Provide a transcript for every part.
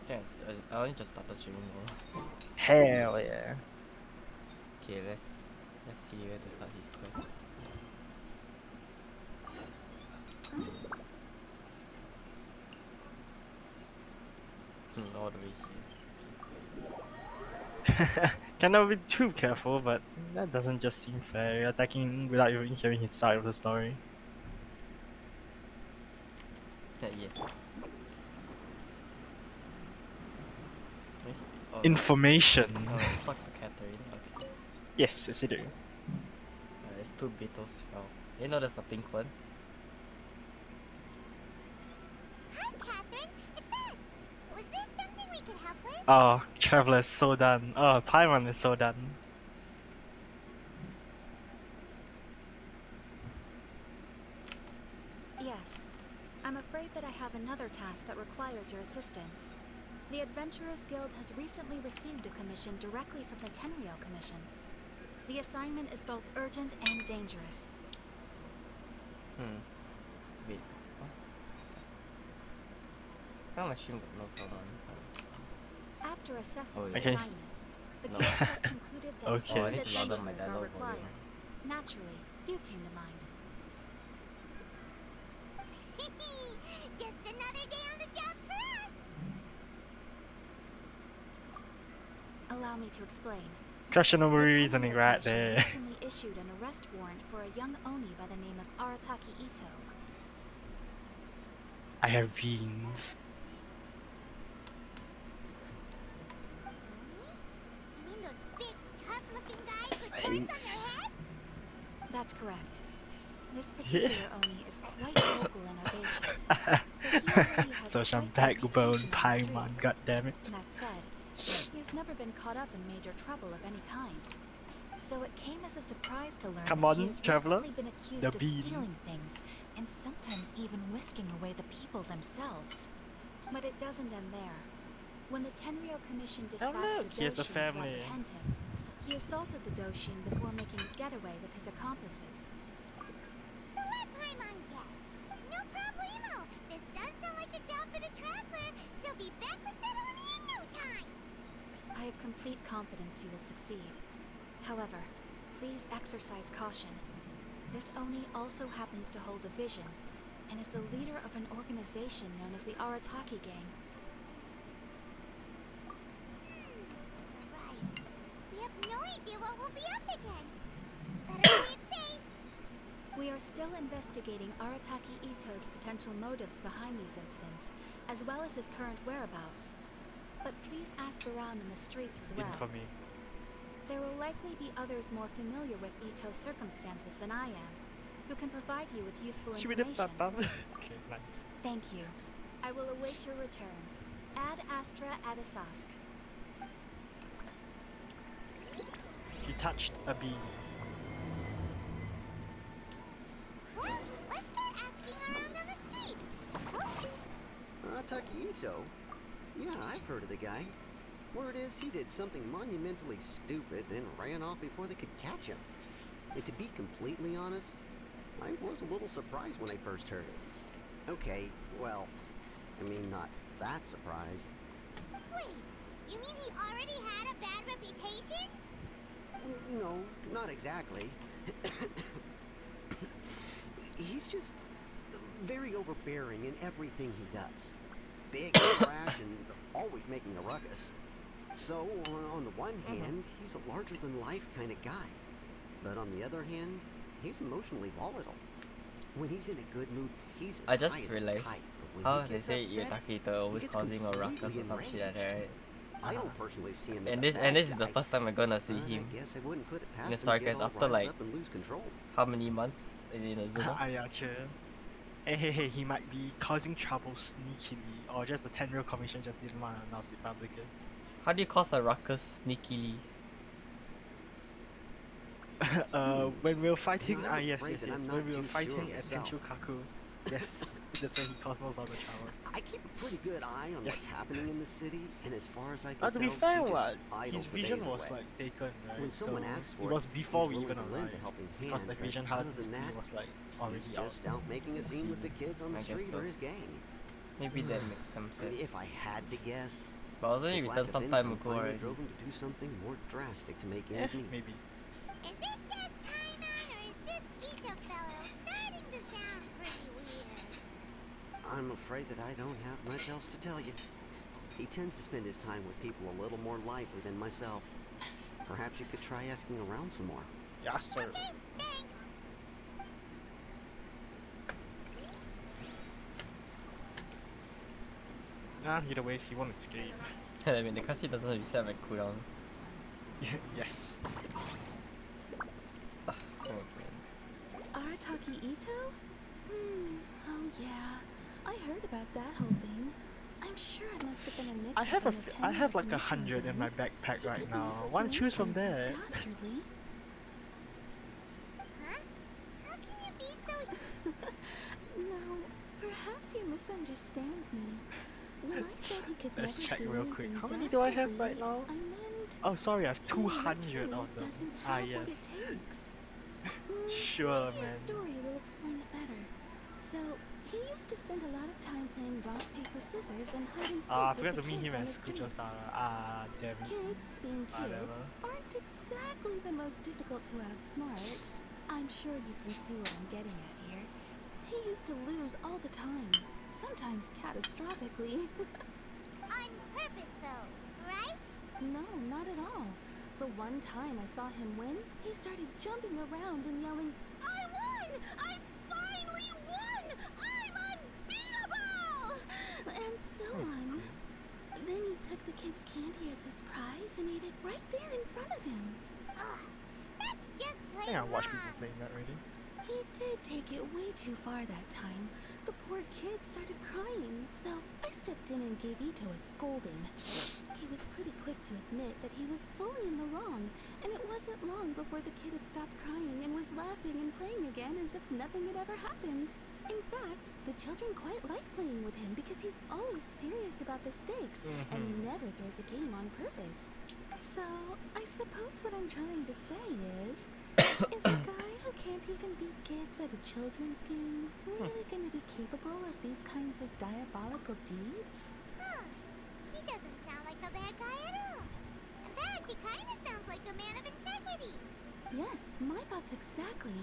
Thanks. I only just started streaming though. Hell yeah. Okay, let's see where to start his quest. All the way here. Cannot be too careful, but that doesn't just seem fair. You're attacking without even hearing his side of the story. Yes. Eh? Oh, Information. no, it's not the Catherine. Okay. Yes, yes, you do. It's two beetles. Oh, you know there's a pink one. Hi, Catherine. It's us. Was there something we could help with? Oh, Traveler is so done. Oh, Paimon is so done. Yes. I'm afraid that I have another task that requires your assistance. The Adventurers Guild has recently received a commission directly from the Tenryou Commission. The assignment is both urgent and dangerous. Wait. What? How much stream got no sound on? After assessing Oh, the yeah. Okay. assignment, the No. guild has concluded that Okay. Oh, I seasoned need to lower my adventurers are dialogue required. volume. Naturally, you came to mind. Just another day on the job for us. Allow me to explain. Questionable The reasoning Tenryou right Commission there. recently issued an arrest warrant for a young Oni by the name of Arataki Itto. I have beans. You mean those big, tough-looking guys with horns on their heads? That's correct. This particular Oni is quite vocal and audacious, so he already has So some quite the backbone reputation on the Paimon, streets. goddammit. That said, he has never been caught up in major trouble of any kind. So it came as a surprise to learn Come that he on, has traveler. recently been accused The of bean. stealing things, and sometimes even whisking away the people themselves. But it doesn't end there. When the Tenryou Commission dispatched look, a he has a Doshin to family. apprehend him, he assaulted the Doshin before making a getaway with his accomplices. So let Paimon guess. No problemo. This does sound like a job for the Traveler. She'll be back with that Oni in no time. I have complete confidence you will succeed. However, please exercise caution. This Oni also happens to hold a vision, and is the leader of an organization known as the Arataki Gang. Right. We have no idea what we'll be up against. Better play it safe. We are still investigating Arataki Itto's potential motives behind these incidents, as well as his current whereabouts. But please ask around in the streets as well. Infamy. There will likely be others more familiar with Itto's circumstances than I am, who can provide you with useful information. Okay, nice. Thank you. I will await your return. Ad Astra Adisask. He touched a bean. Well, let's start asking around on the streets. Arataki Itto? Yeah, I've heard of the guy. Word is he did something monumentally stupid, then ran off before they could catch him. And to be completely honest, I was a little surprised when I first heard it. Okay, well, I mean, not that surprised. Wait, you mean he already had a bad reputation? No, not exactly. He's just very overbearing in everything he does. Big, brash, and always making a ruckus. So, on the one hand, he's a larger-than-life kind of guy. But on the other hand, he's emotionally volatile. When he's in a good mood, he's as I just high as a realized kite. But when how he they gets say upset, Itakito always gets causing a ruckus or completely some shit like that, right? I don't personally see him as And a this bad this is the guy, first time I'm gonna see but him I guess I wouldn't put it in the past him to get Starcast all after riled like up and lose control. how many months in Azuma? Yeah, true. Hey, he might be causing trouble sneakily, or just the Tenryou Commission just didn't want to announce it publicly. How do you cause a ruckus sneakily? When we were fighting, I'm yes, afraid that I'm when not we were too fighting sure at myself. Tenchukaku, yes, that's when he caused most of the trouble. I keep a pretty good eye on what's Yes. happening in the city, and as far as I can To be tell, fair, he just what idles his the vision days was away. like taken, right? When someone so asks it for was it, before he's we willing even to lend arrived, a helping because hand, the but vision other had than that, was like he's already out. just out making a scene with the kids on the I guess street so. or his gang. Maybe that makes some sense. If I had to guess, But also his maybe lack done of some time income ago finally already. drove him to do something more drastic to make ends meet. Maybe. Is it just Paimon, or is this Itto fellow starting to sound pretty weird? I'm afraid that I don't have much else to tell you. He tends to spend his time with people a little more lively than myself. Perhaps you could try asking around some more. Yeah, sir. Okay, thanks. Nah, either ways, he won't escape. I mean, the cutscene doesn't reset my cooldown. Yes. Oh man. Arataki Itto? Oh yeah. I heard about that whole thing. I'm sure it must have been a mix I have like 100 in my backpack right now. Why don't choose from there? Dastardly. Huh? How can you be so... No, perhaps you misunderstand me. When I said he could Let's never check do real quick. anything How many do I have dastardly, right now? I meant Oh, sorry, I have he 200 literally of them. doesn't Ah, have yes. what it takes. Sure, Maybe man. a story will explain it better. So, he used to spend a lot of time playing rock, paper, scissors and hide and seek Ah, I with forgot the to meet kids him on at the Skucho streets. Sara. Ah, damn it. Kids, being Whatever. kids, aren't exactly the most difficult to outsmart. I'm sure you can see what I'm getting at here. He used to lose all the time, sometimes catastrophically. On purpose, though, right? No, not at all. The one time I saw him win, he started jumping around and yelling, "I won! I finally won! I'm unbeatable!" And so on. Then he took the kid's candy as his prize and ate it right there in front of him. Ugh, that's just I plain think I watched wrong. people playing that already. He did take it way too far that time. The poor kid started crying, so I stepped in and gave Itto a scolding. He was pretty quick to admit that he was fully in the wrong, and it wasn't long before the kid had stopped crying and was laughing and playing again as if nothing had ever happened. In fact, the children quite like playing with him because he's always serious about the stakes and never throws a game on purpose. So, I suppose what I'm trying to say is a guy who can't even beat kids at a children's game really gonna be capable of these kinds of diabolical deeds? Huh. He doesn't sound like a bad guy at all. In fact, he kind of sounds like a man of integrity. Yes, my thoughts exactly.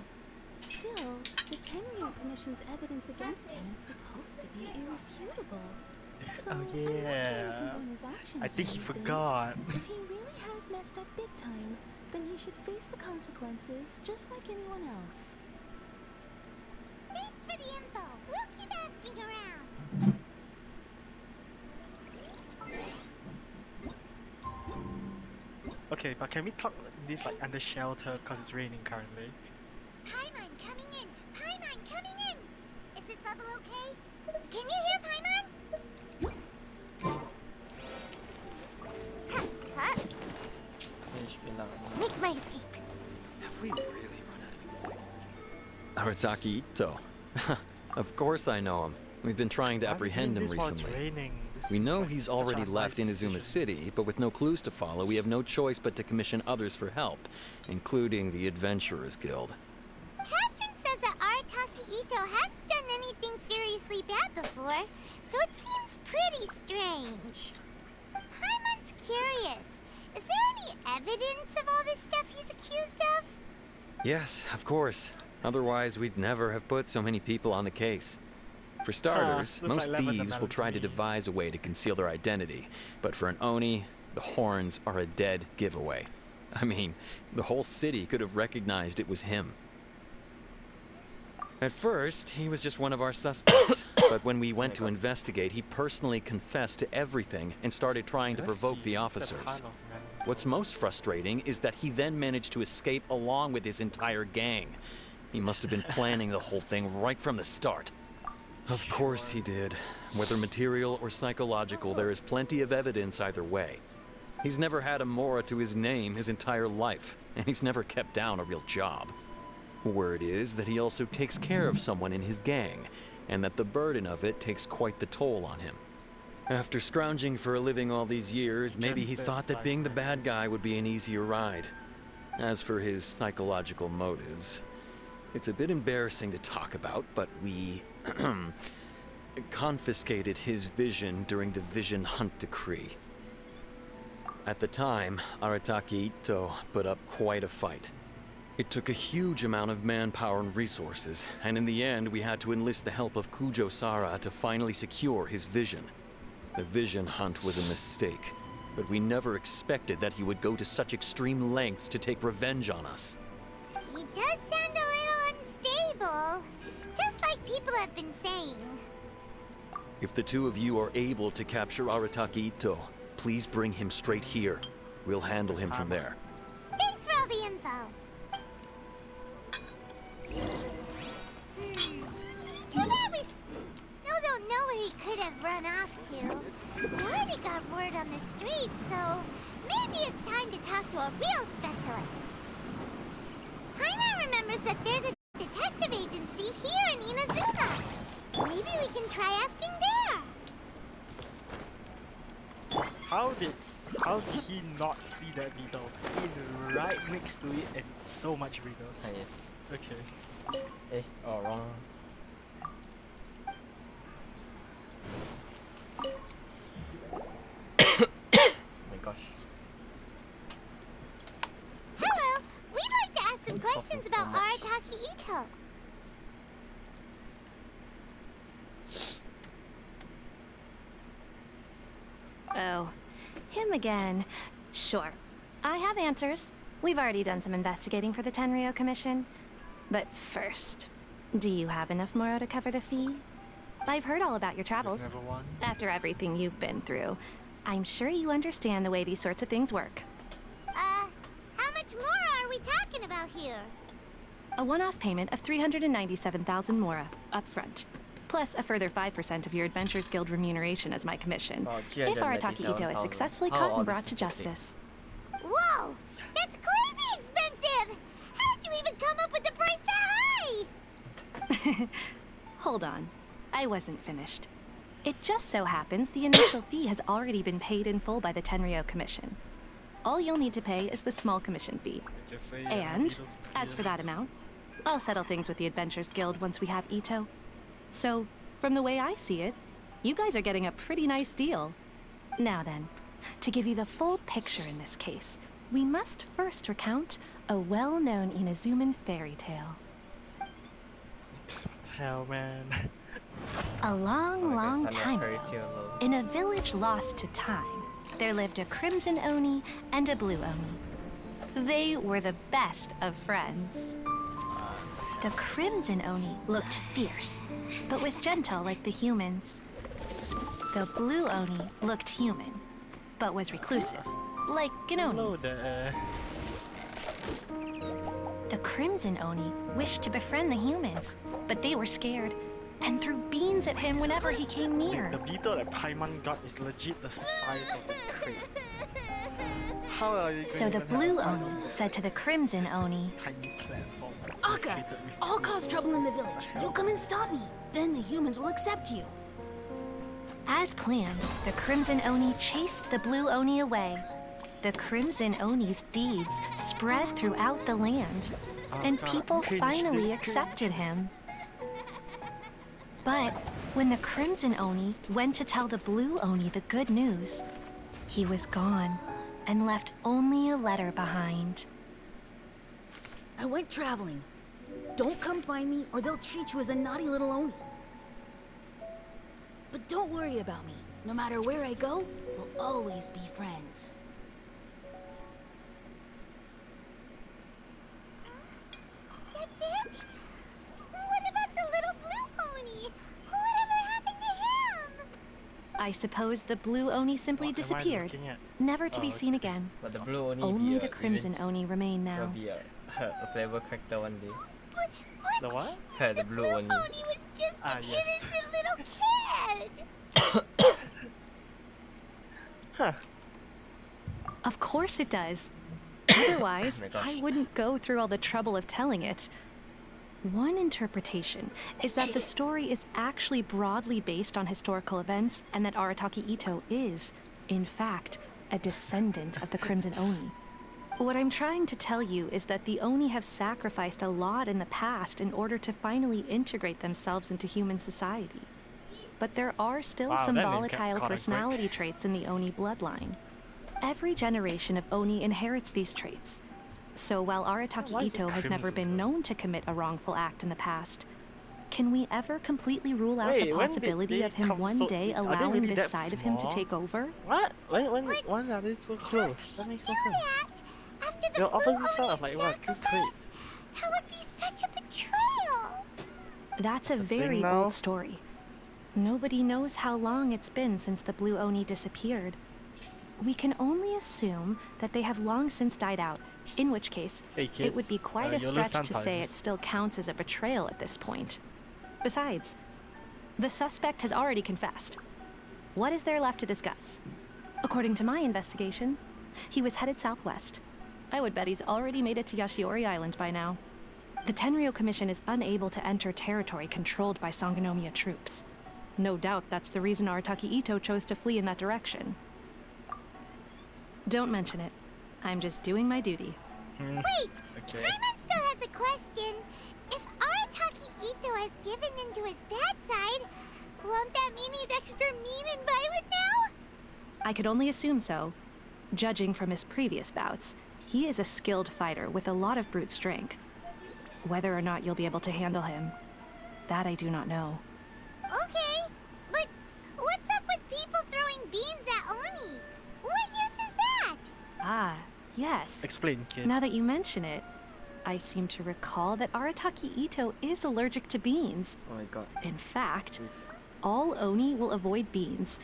Still, the Tenryo Commission's evidence against him is supposed to be irrefutable. So, Oh, I'm not trying to yeah. condone his actions I think or he anything. forgot. If he really has messed up big time, then he should face the consequences just like anyone else. Thanks for the info. We'll keep asking around. Okay, but can we talk this like under shelter because it's raining currently? Paimon coming in! Paimon coming in! Is this level okay? Can you hear Paimon? Huh? Finish me now. Make my escape. Have we really run out of his Arataki Itto. Of course I know him. We've been trying to Why are we apprehend doing him this while it's recently. raining? This We is know like he's such already a left wise Inazuma decision. City, but with no clues to follow, we have no choice but to commission others for help, including the Adventurers Guild. Catherine says that Arataki Itto hasn't done anything seriously bad before, so it seems pretty strange. Paimon's curious. Is there any evidence of all this stuff he's accused of? Yes, of course. Otherwise, we'd never have put so many people on the case. For starters, looks most like Lemon thieves will try to Melody. devise a way to conceal their identity, but for an Oni, the horns are a dead giveaway. I mean, the whole city could have recognized it was him. At first, he was just one of our suspects, but when we went to investigate, he personally confessed to everything and started trying to Let's provoke see, the what's officers. pile of men? What's most frustrating is that he then managed to escape along with his entire gang. He must have been planning the whole thing right from the start. Of course he did. Whether material or psychological, there is plenty of evidence either way. He's never had a Mora to his name his entire life, and he's never kept down a real job. Word is that he also takes care of someone in his gang, and that the burden of it takes quite the toll on him. After scrounging for a living all these years, maybe he Just thought that said being the like bad this. guy would be an easier ride. As for his psychological motives, it's a bit embarrassing to talk about, but we confiscated his vision during the Vision Hunt Decree. At the time, Arataki Itto put up quite a fight. It took a huge amount of manpower and resources, and in the end we had to enlist the help of Kujo Sara to finally secure his vision. The Vision Hunt was a mistake, but we never expected that he would go to such extreme lengths to take revenge on us. He does sound a little unstable, just like people have been saying. If the two of you are able to capture Arataki Itto, please bring him straight here. We'll handle him from there. Thanks for all the info. Too bad we still don't know where he could have run off to. We already got word on the street, so maybe it's time to talk to a real specialist. Paimon remembers that there's a detective agency here in Inazuma. Maybe we can try asking there. How did he not see that beetle? He's right next to it and so much beetles. Ah, yes. Okay. Eh, oh, wrong. Oh my gosh. Hello, we'd like to ask some I'm questions talking so about much. Arataki Itto. Oh, him again. Sure. I have answers. We've already done some investigating for the Tenryou Commission. But first, do you have enough Moro to cover the fee? I've heard all about your travels. There's never one. After everything you've been through, I'm sure you understand the way these sorts of things work. How much more are we talking about here? A one-off payment of 397,000 Mora, up front. Plus a further 5% of your Adventurers Guild remuneration as my commission. Oh, If Arataki Itto is 397,000. successfully How caught all and this brought to specific? justice. Whoa! That's crazy expensive! How did you even come up with the price that high? Hold on. I wasn't finished. It just so happens the initial fee has already been paid in full by the Tenryou Commission. All you'll need to pay is the small commission fee. Just say, And, beetles as for that amount, I'll settle things with the Adventurers Guild once we have Itto. So, from the way I see it, you guys are getting a pretty nice deal. Now then, to give you the full picture in this case, we must first recount a well-known Inazuman fairy tale. Hell, man. A long, Oh my long gosh, I'm time not fairy ago, tale alone. in a village lost to time, there lived a crimson Oni and a blue Oni. They were the best of friends. The crimson Oni looked fierce, but was gentle like the humans. The blue Oni looked human, but was reclusive, like an Oni. Hello there. The crimson Oni wished to befriend the humans, but they were scared and threw beans at him whenever he came near. The beetle that Paimon got is legit the size of the crate. How are you going So the to blue have Oni said to the crimson Oni, tiny platform Aka, created with I'll beetles? cause trouble in the village. You'll come and stop me. Then the humans will accept you. as planned, the crimson Oni chased the blue Oni away. The crimson Oni's deeds spread throughout the land, and God, people cringe, finally dude, cringe. accepted him. But when the crimson Oni went to tell the blue Oni the good news, he was gone and left only a letter behind. I went traveling. Don't come find me, or they'll treat you as a naughty little Oni. But don't worry about me. No matter where I go, we'll always be friends. That's it? What about the little blue Oni? Whatever happened to him? I suppose the blue Oni simply What am I disappeared, looking at? never to Oh, be okay. seen again. But the blue Oni Only be the a crimson Oni remain will now. be a playable character one day. The what? The blue Oni. Oni was just Ah, an yes. innocent little kid. Huh. Of course it does. Otherwise, Oh my gosh. I wouldn't go through all the trouble of telling it. One interpretation is that the story is actually broadly based on historical events and that Arataki Itto is, in fact, a descendant of the Crimson Oni. What I'm trying to tell you is that the Oni have sacrificed a lot in the past in order to finally integrate themselves into human society. but there are still Wow, some that name volatile caught on quick. personality traits in the Oni bloodline. Every generation of Oni inherits these traits. So while Arataki Why is it Itto has never crimson, been though? known to commit a wrongful act in the past, can we ever completely rule out Wait, the when did possibility they of him come one so- day are they allowing really this that side of him to small? take over? What? When are they so close? That makes no sense. That after the They're Blue opposite side Oni of like what? Good sacrifice? grade. That would be such a betrayal. That's a thing very now? old story. Nobody knows how long it's been since the Blue Oni disappeared. We can only assume that they have long since died out, in which case, Hey, kid. it would be quite a you'll lose stretch to say it sometimes. still counts as a betrayal at this point. Besides, the suspect has already confessed. What is there left to discuss? According to my investigation, he was headed southwest. I would bet he's already made it to Yashiori Island by now. The Tenryo Commission is unable to enter territory controlled by Sangonomiya troops. No doubt that's the reason Arataki Itto chose to flee in that direction. Don't mention it. I'm just doing my duty. Wait, Okay. Paimon still has a question. If Arataki Itto has given in to his bad side, won't that mean he's extra mean and violent now? I could only assume so. Judging from his previous bouts, he is a skilled fighter with a lot of brute strength. Whether or not you'll be able to handle him, that I do not know. Okay, but what's up with people throwing beans at Oni? What use is that? Ah, yes. Explain, kid. Now that you mention it, I seem to recall that Arataki Itto is allergic to beans. Oh my god. In fact, all Oni will avoid beans,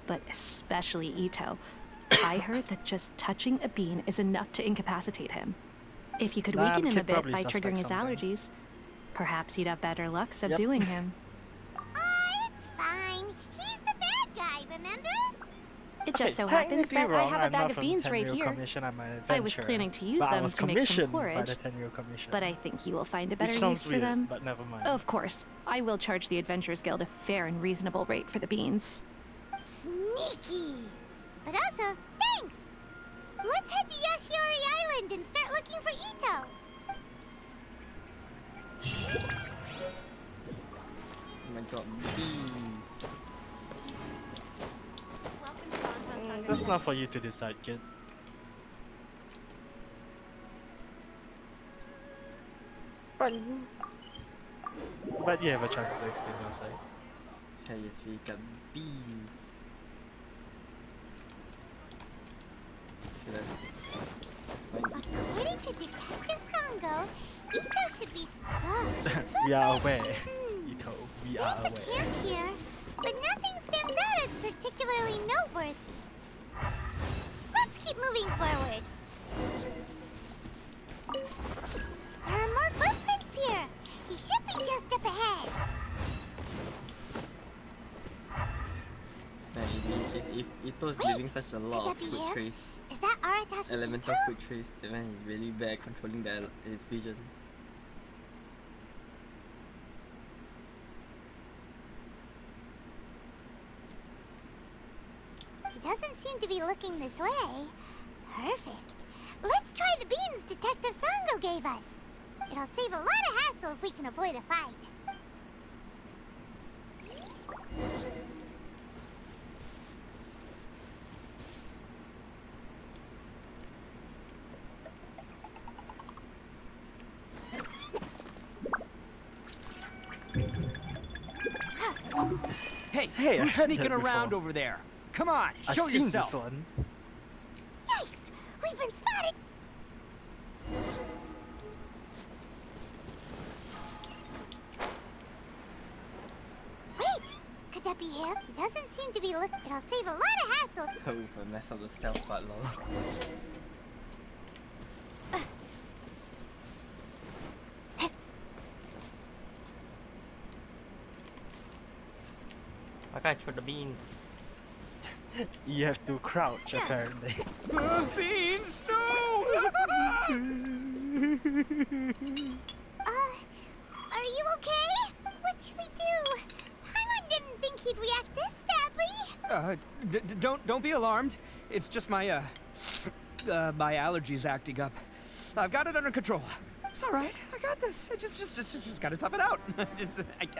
but especially Itto. I heard that just touching a bean is enough to incapacitate him. If you could Nah, weaken him a kid bit probably by suspects triggering his something. allergies, perhaps he'd have better luck subduing him. It's fine. He's the bad guy, remember? It just so happens technically that I wrong, have a I'm bag not of from beans right Tenryo here. Commission, I'm an I was adventurer. planning to use But I them was to make some commissioned by porridge, the Tenryo Commission. but I think you will find a Which better use sounds for weird, them. but never mind. Of course, I will charge the Adventurers Guild a fair and reasonable rate for the beans. Sneaky. But also, thanks. Let's head to Yashiori Island and start looking for Itto. Oh my god, bees. Welcome to Downtown Saga. That's not for you to decide, kid. But you have a chance to explain your side. Hey, yes, we got bees. Okay, let's find these. According to Detective Sango, Itto should be stuck. We are aware, Itto. We are There's a aware. camp here, but nothing stands out as particularly noteworthy. Let's keep moving forward. There are more footprints here. He should be just up ahead. Man, if Itto's Wait, leaving such a lot could of that be foot him? trace, Is that Arataki elemental Itto? foot trace, then man, he's really bad at controlling his vision. He doesn't seem to be looking this way. Perfect. Let's try the beans Detective Sango gave us. It'll save a lot of hassle if we can avoid a fight. Hey, Hey, I who's heard sneaking that around before. over there? Come on, I've show seen yourself. this one. Yikes! We've been spotted! Wait! Could that be him? He doesn't seem to be look. It'll save a lot of hassle. Oh, if I mess up the stealth part, lol. I can't throw the beans. You have to crouch, apparently. Beans, no! Are you okay? What should we do? Paimon didn't think he'd react this badly. Don't be alarmed. It's just my allergies acting up. I've got it under control. It's all right. I got this. I just gotta tough it out.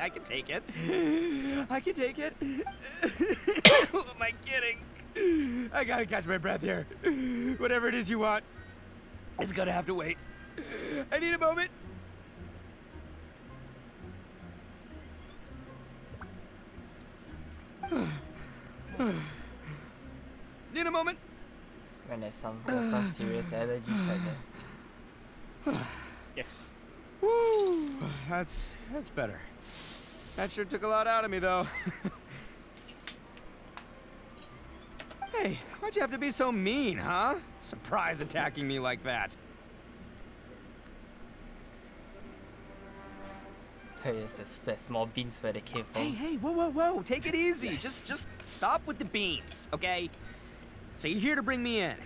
I can take it. I can take it. Who am I kidding? I gotta catch my breath here. Whatever it is you want, it's gonna have to wait. I need a moment. Need a moment. When there's some serious allergies like that. Yes. Woo! That's better. That sure took a lot out of me, though. Hey, why'd you have to be so mean, huh? Surprise attacking me like that. Oh yes, the small beans where they came from. Hey, whoa. Take it easy. Just stop with the beans, okay? So you're here to bring me in.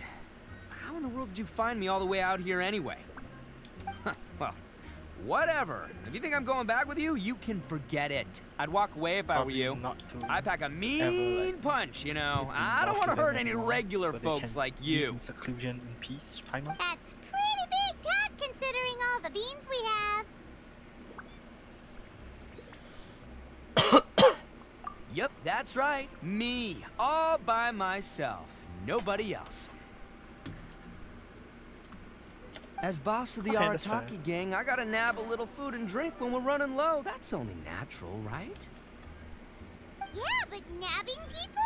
How in the world did you find me all the way out here anyway? Well, whatever. If you think I'm going back with you, you can forget it. I'd walk away if I were you. Not to I pack a mean ever, like, punch, you know. be I don't want to involved hurt with any anyone, regular so they folks can like live you. in seclusion in peace, Paimon. That's pretty big talk considering all the beans we have. Yep, that's right. Me. All by myself. Nobody else. As boss of the Okay, that's fair. Arataki gang, I gotta nab a little food and drink when we're running low. That's only natural, right? Yeah, but nabbing people?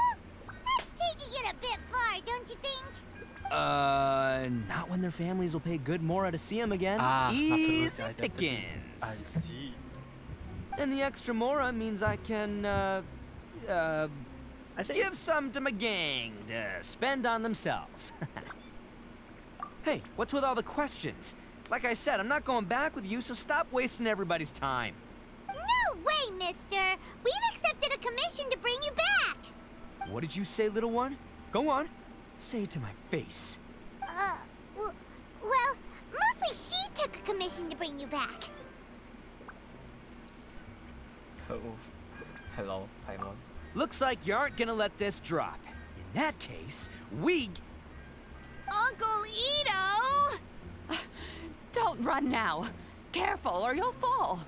That's taking it a bit far, don't you think? Not when their families will pay good mora to see them again. Not to those Easy guys that believe. pickings. I see. And the extra mora means I can, I say give some to my gang to spend on themselves. Hey, what's with all the questions? Like I said, I'm not going back with you, so stop wasting everybody's time. No way, mister! We've accepted a commission to bring you back! What did you say, little one? Go on. Say it to my face. Well, mostly she took a commission to bring you back. Oh, hello, Paimon. Looks like you aren't gonna let this drop. In that case, we... Uncle Itto! Don't run now. Careful or you'll fall.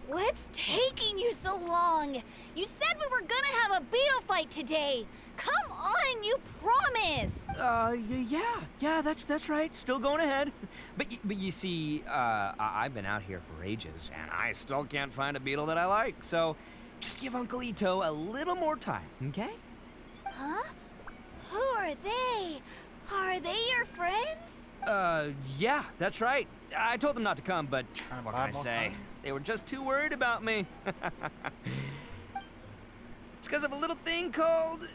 What's taking you so long? You said we were gonna have a beetle fight today. Come on, you promised. Yeah, that's right. Still going ahead. But you see, I've been out here for ages, and I still can't find a beetle that I like. So, just give Uncle Itto a little more time, okay? Huh? Who are they? Are they your friends? Yeah, that's right. I told them not to come, but what can I More say? time? They were just too worried about me. It's because of a little thing called,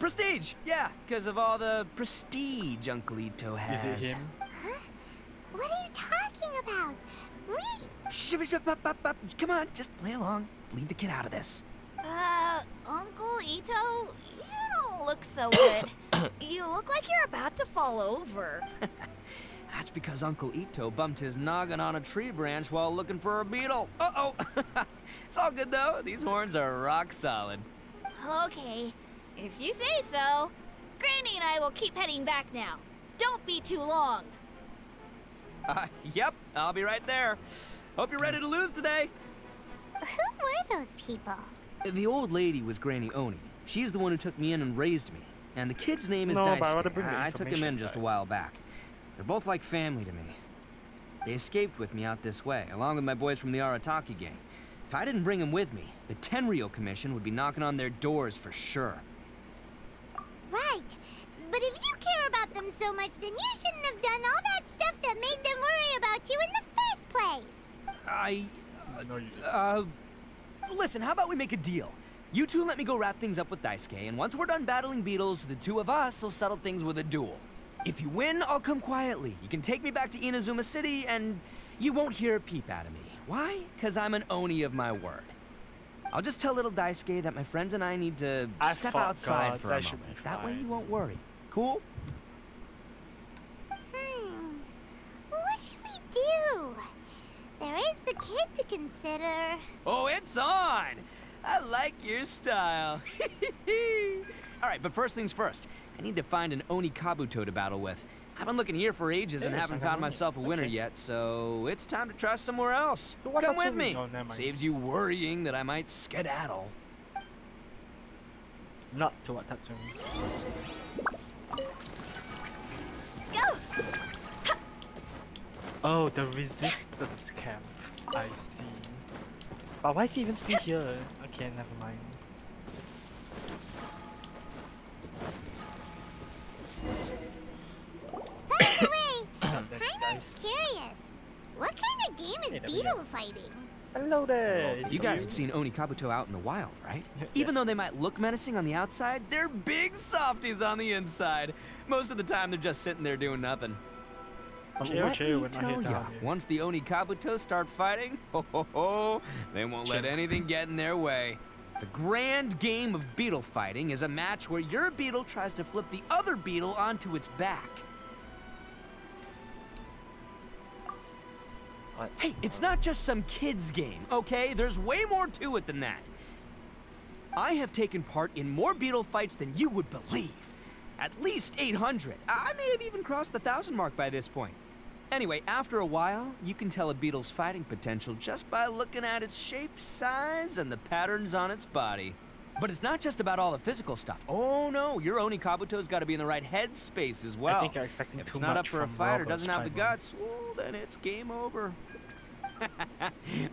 prestige. Yeah, because of all the prestige Uncle Itto has. Is it him? Huh? What are you talking about? Come on, just play along. Leave the kid out of this. Uncle Itto, you don't look so good. You look like you're about to fall over. That's because Uncle Itto bumped his noggin on a tree branch while looking for a beetle. Uh-oh. It's all good, though. These horns are rock solid. Okay, if you say so. Granny and I will keep heading back now. Don't be too long. Yep, I'll be right there. Hope you're ready to lose today. Who were those people? The old lady was Granny Oni. She's the one who took me in and raised me. And the kid's name is No, but I wanna Daisuke. bring the I took him in information just a back. while back. They're both like family to me. They escaped with me out this way, along with my boys from the Arataki gang. If I didn't bring them with me, the Tenryou Commission would be knocking on their doors for sure. Right. But if you care about them so much, then you shouldn't have done all that stuff that made them worry about you in the first place. No, you Listen, how about we make a deal? You two let me go wrap things up with Daisuke, and once we're done battling beetles, the two of us will settle things with a duel. If you win, I'll come quietly. You can take me back to Inazuma City, and you won't hear a peep out of me. Why? 'Cause I'm an Oni of my word. I'll just tell little Daisuke that my friends and I need to step outside for a should moment. be That way fine. you won't worry. Cool? What should we do? There is the kid to consider. Oh, it's on! I like your style. All right, but first things first. I need to find an Oni Kabuto to battle with. I've been looking here for ages and Yes, haven't I found know. myself a winner Okay. yet, so it's time to try somewhere else. So what Come about with you? me. Oh, never mind. Saves you worrying that I might skedaddle. Not to what Tatsumi. Go! Oh, the resistance camp. I see. But why is he even still here? Okay, never mind. By the way, God, that's I'm nice. curious. What kind of game Hey, is there we beetle go. fighting? Hello there. You guys have seen Oni Kabuto out in the wild, right? Even though they might look menacing on the outside, they're big softies on the inside. Most of the time, they're just sitting there doing nothing. But Chill, let chill, me we're not here tell to ya, harm you. once the Oni Kabuto start fighting, they won't let Chill. anything get in their way. The grand game of beetle fighting is a match where your beetle tries to flip the other beetle onto its back. What? Hey, it's not just some kid's game, okay? There's way more to it than that. I have taken part in more beetle fights than you would believe. At least 800. I may have even crossed the 1,000 mark by this point. Anyway, after a while, you can tell a beetle's fighting potential just by looking at its shape, size, and the patterns on its body. But it's not just about all the physical stuff. Oh no, your Oni Kabuto's got to be in the right headspace as well. I think you're expecting If too it's not up much for a from fighter, Robo's doesn't have the fight guts, well, then it's game over.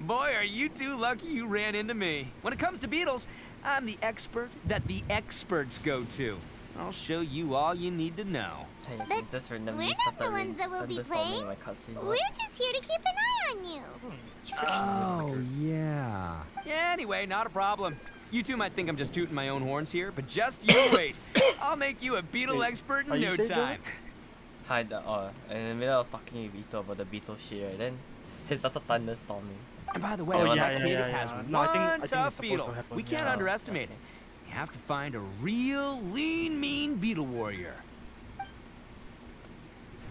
Boy, are you two lucky you ran into me. When it comes to beetles, I'm the expert that the experts go to. I'll show you all you need to know. Hey, But it's just randomly we're not the started ones that will be thunderstorming playing. my cutscene. We're just here to keep an eye on you. Oh, yeah. Yeah, anyway, not a problem. You two might think I'm just tooting my own horns here, but just you wait. I'll make you a beetle Wait, expert are in you no saying time. Hi, in the middle of talking with Itto about the beetle shit, right? Then he started thunderstorming. And by the way, Oh, that yeah, kid yeah, has yeah. one No, I think it's tough supposed to beetle. happen, We can't yeah. underestimate it. You have to find a real lean, mean beetle warrior.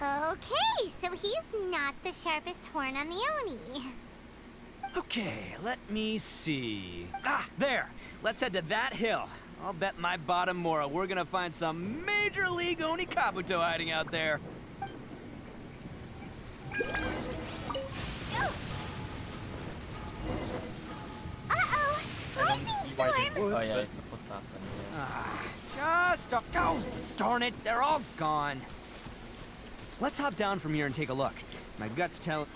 Okay, so he's not the sharpest horn on the Oni. Okay, let me see. Ah, there. Let's head to that hill. I'll bet my bottom Mora we're gonna find some major league Oni Kabuto hiding out there. Uh-oh, lightning storm! Oh yeah, it's supposed to happen. Yeah. Oh, darn it, they're all gone. Let's hop down from here and take a look. My gut's telling.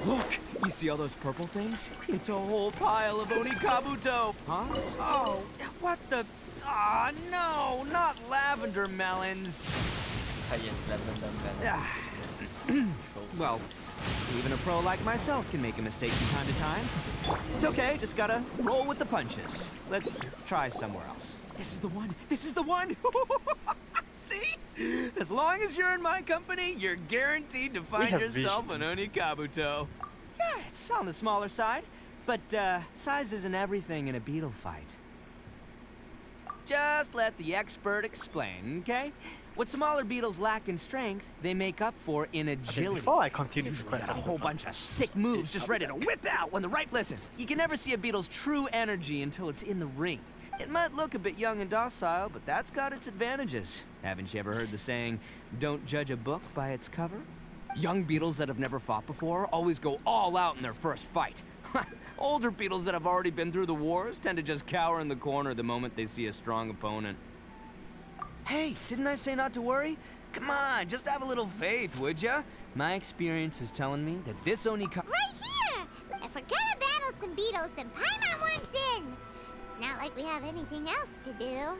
Look, you see all those purple things? It's a whole pile of Oni Kabuto. Huh? Oh, what the? Ah, no, not lavender melons. Highest level than Well, even a pro like myself can make a mistake from time to time. It's okay, just gotta roll with the punches. Let's try somewhere else. This is the one. This is the one. See? As long as you're in my company, you're guaranteed to find have yourself an visions. Oni Kabuto. Yeah, it's on the smaller side, but size isn't everything in a beetle fight. Just let the expert explain, okay? What smaller beetles lack in strength, they make up for in Okay, agility. before I continue to Usually quest got a whole bunch of sick moves just ready to whip out when the right. Listen, you can never see a beetle's true energy until it's in the ring. It might look a bit young and docile, but that's got its advantages. Haven't you ever heard the saying, don't judge a book by its cover? Young beetles that have never fought before always go all out in their first fight. Older beetles that have already been through the wars tend to just cower in the corner the moment they see a strong opponent. Hey, didn't I say not to worry? Come on, just have a little faith, would ya? My experience is telling me that this Oni Right here! If we're gonna battle some beetles, then Paimon wants in! It's not like we have anything else to do.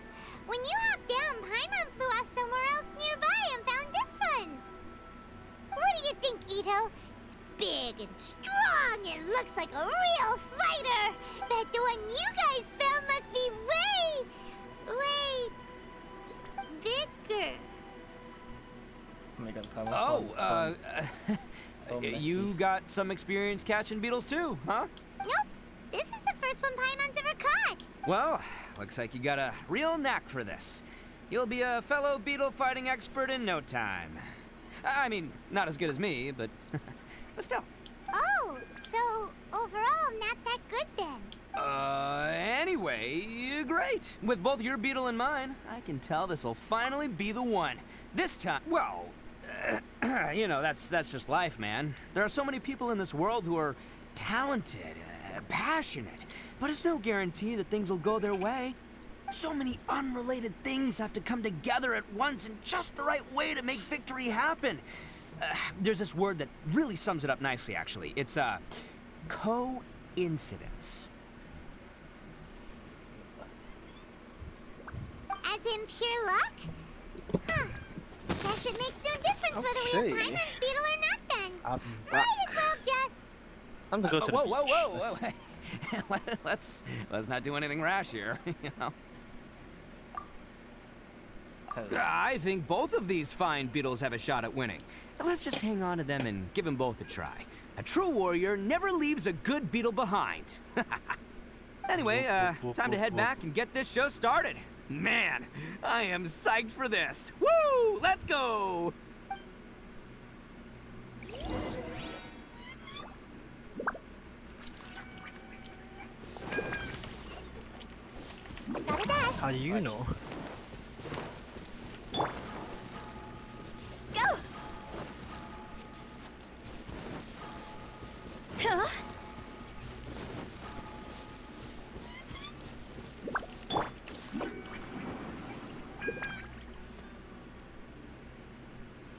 When you hopped down, Paimon flew off somewhere else nearby and found this one. What do you think, Itto? It's big and strong and looks like a real fighter! Bet the one you guys found must be way bigger. Oh my god, Paimon Oh, found so messy. you got some experience catching beetles too, huh? Nope, this is the first one Paimon's ever caught. Well, looks like you got a real knack for this. You'll be a fellow beetle fighting expert in no time. I mean, not as good as me, but but still. Oh, so overall not that good then. Anyway, great. With both your beetle and mine, I can tell this'll finally be the one. This time, well, You know, that's just life, man. There are so many people in this world who are talented, passionate, but it's no guarantee that things will go their way. So many unrelated things have to come together at once in just the right way to make victory happen. There's this word that really sums it up nicely, actually. It's, coincidence. As in pure luck? Huh. Guess it makes no difference whether we have Okay. Paimon's beetle or not then. I'm Might as well just... time to go to the Whoa! beach. let's not do anything rash here, you know? I think both of these fine beetles have a shot at winning. Let's just hang on to them and give them both a try. A true warrior never leaves a good beetle behind. Anyway, time to head back and get this show started. Man, I am psyched for this. Woo! Let's go! Gotta dash. How do you know? Go! Huh?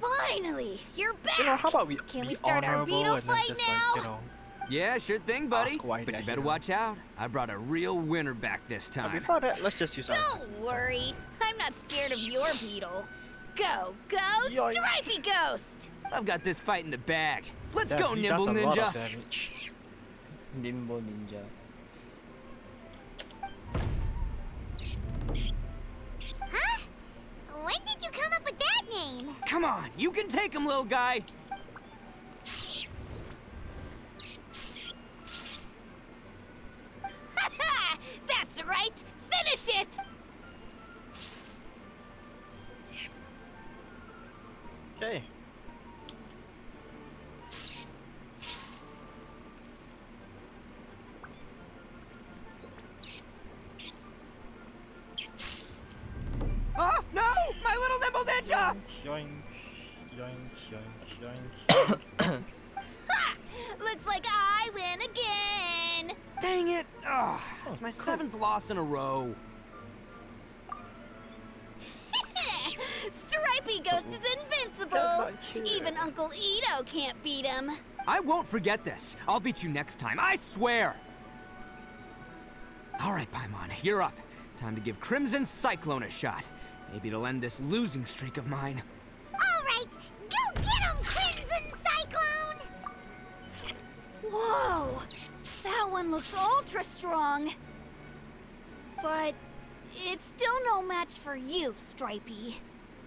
Finally! You're back! You know, how about we Can be we start our honorable beetle and then fight just now? like, you know, Yeah, sure thing, buddy. Ask why But you they're better here. watch out. I brought a real winner back this but time. before that, let's just use our. Don't worry. I'm not scared of your beetle. Go, Ghost! Yoink. Stripey Ghost! I've got this fight in the bag. Let's Yeah, go, he Nimble does a lot of Ninja. damage. Nimble Ninja. Huh? When did you come up with that name? Come on, you can take him, little guy. That's right! Finish it! Okay. Oh, no! My little Nimble Ninja! Yoink, yoink, yoink, yoink, yoink. Ha! Looks like I win again! Dang it! Ugh, it's my 7th loss in a row. Stripey Ghost is invincible! That's not cute. Even Uncle Itto can't beat him. I won't forget this. I'll beat you next time, I swear! All right, Paimon, you're up. Time to give Crimson Cyclone a shot. Maybe it'll end this losing streak of mine. All right, go get him, Crimson Cyclone! Whoa! That one looks ultra strong. But it's still no match for you, Stripey.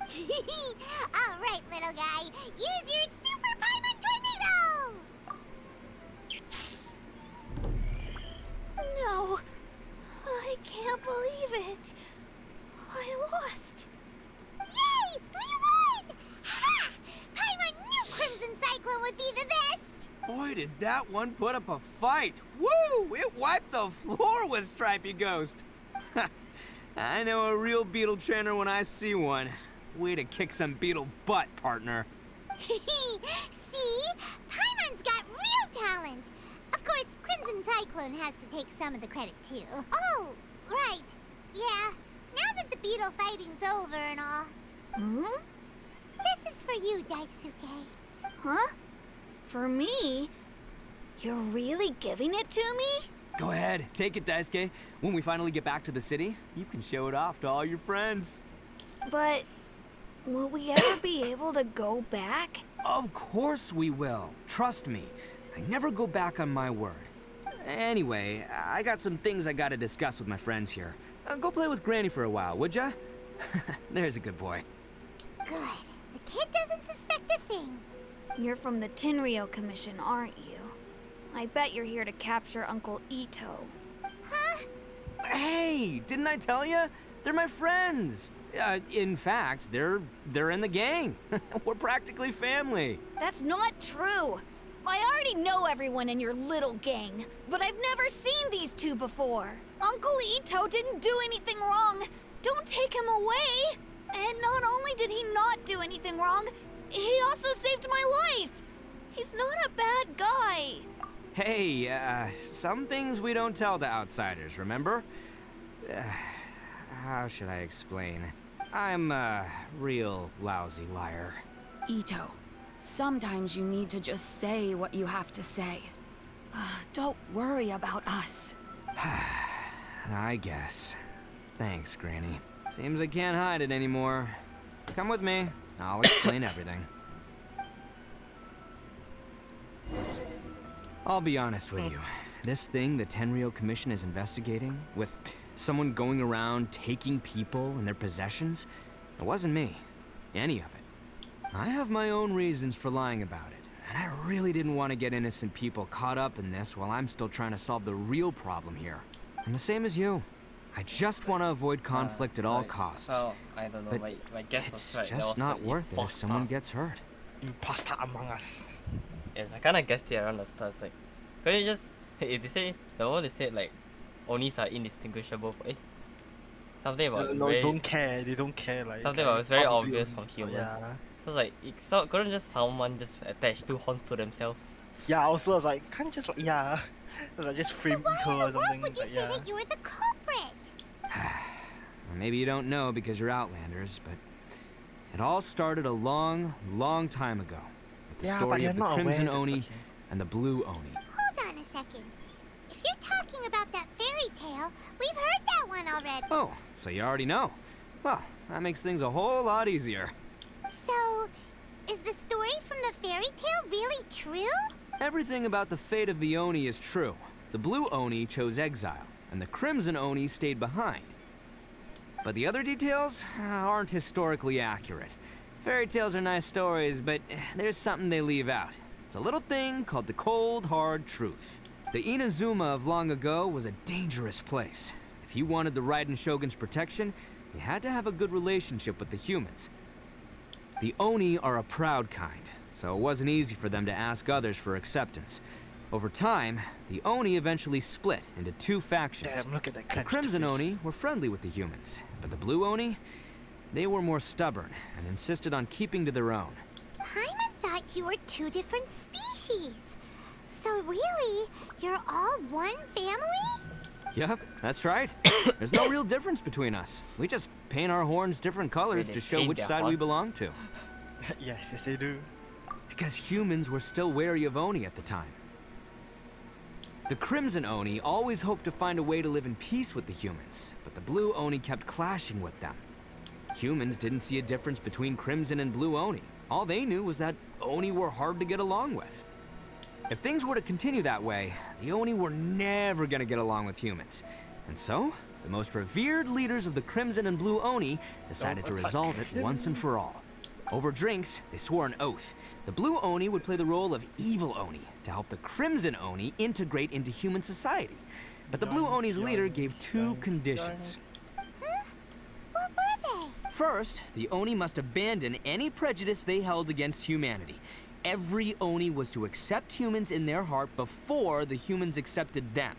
All right, little guy. Use your Super Paimon Tornado! No. I can't believe it. I lost. Yay! We won! Ha! Paimon knew Crimson Cyclone would be the best! Boy, did that one put up a fight. Woo! It wiped the floor with Stripey Ghost. I know a real beetle trainer when I see one. Way to kick some beetle butt, partner. See? Paimon's got real talent! Of course, Crimson Cyclone has to take some of the credit, too. Oh, right. Yeah, now that the beetle fighting's over and all. Hmm? This is for you, Daisuke. Huh? For me? You're really giving it to me? Go ahead, take it, Daisuke. When we finally get back to the city, you can show it off to all your friends. But will we ever be able to go back? Of course we will. Trust me. I never go back on my word. Anyway, I got some things I gotta discuss with my friends here. Go play with Granny for a while, would ya? There's a good boy. Good. The kid doesn't suspect a thing. You're from the Tenryou Commission, aren't you? I bet you're here to capture Uncle Itto. Huh? Hey, didn't I tell ya? They're my friends. In fact, they're in the gang. We're practically family. That's not true. I already know everyone in your little gang, but I've never seen these two before. Uncle Itto didn't do anything wrong. Don't take him away. And not only did he not do anything wrong, He also saved my life! He's not a bad guy! Hey, some things we don't tell to outsiders, remember? How should I explain? I'm a real lousy liar. Itto, sometimes you need to just say what you have to say. Don't worry about us. I guess. Thanks, Granny. Seems I can't hide it anymore. Come with me. I'll explain everything. I'll be honest with you. This thing the Tenryou Commission is investigating, with someone going around taking people and their possessions, it wasn't me. Any of it. I have my own reasons for lying about it, and I really didn't want to get innocent people caught up in this while I'm still trying to solve the real problem here. I'm the same as you. I just want to avoid conflict at all costs. Oh, I don't know. But my guess it's was right. There just was, not like, worth it if someone imposter. gets hurt. Imposter among us. Yes, I kind of guessed it around the start. It's like, could you just, if they say, the one they said like, Onis are indistinguishable for, something about No, very, don't care. They don't care. Like something about it's very probably obvious only- from humans. Yeah. It was like, couldn't just someone just attach two horns to themselves? Yeah. Also, I was like, can't just like, yeah, like just So frame why Itto in or the world something. would you Like, say yeah. that you were the culprit? Well, maybe you don't know because you're Outlanders, but it all started a long, long time ago with the Yeah, but story you're of the not Crimson aware that- Oni okay. and the Blue Oni. Hold on a second. If you're talking about that fairy tale, we've heard that one already. Oh, so you already know. Well, that makes things a whole lot easier. So, is the story from the fairy tale really true? Everything about the fate of the Oni is true. The Blue Oni chose exile, and the Crimson Oni stayed behind. But the other details aren't historically accurate. Fairy tales are nice stories, but there's something they leave out. It's a little thing called the cold, hard truth. The Inazuma of long ago was a dangerous place. If you wanted the Raiden Shogun's protection, you had to have a good relationship with the humans. The Oni are a proud kind, so it wasn't easy for them to ask others for acceptance. Over time, the Oni eventually split into two factions. Damn, look at that The clenched Crimson fist. Oni were friendly with the humans, but the Blue Oni, they were more stubborn and insisted on keeping to their own. Paimon thought you were two different species. So really, you're all one family? Yep, that's right. There's no real difference between us. We just paint our horns different colors Wait, to they show paint which their side we horns? belong to. Yes, they do. Because humans were still wary of Oni at the time. The Crimson Oni always hoped to find a way to live in peace with the humans, but the Blue Oni kept clashing with them. Humans didn't see a difference between Crimson and Blue Oni. All they knew was that Oni were hard to get along with. If things were to continue that way, the Oni were never gonna get along with humans. And so, the most revered leaders of the Crimson and Blue Oni decided to resolve it once and for all. Over drinks, they swore an oath. The Blue Oni would play the role of evil Oni to help the Crimson Oni integrate into human society. But the Blue Oni's leader gave two conditions. What were they? First, the Oni must abandon any prejudice they held against humanity. Every Oni was to accept humans in their heart before the humans accepted them.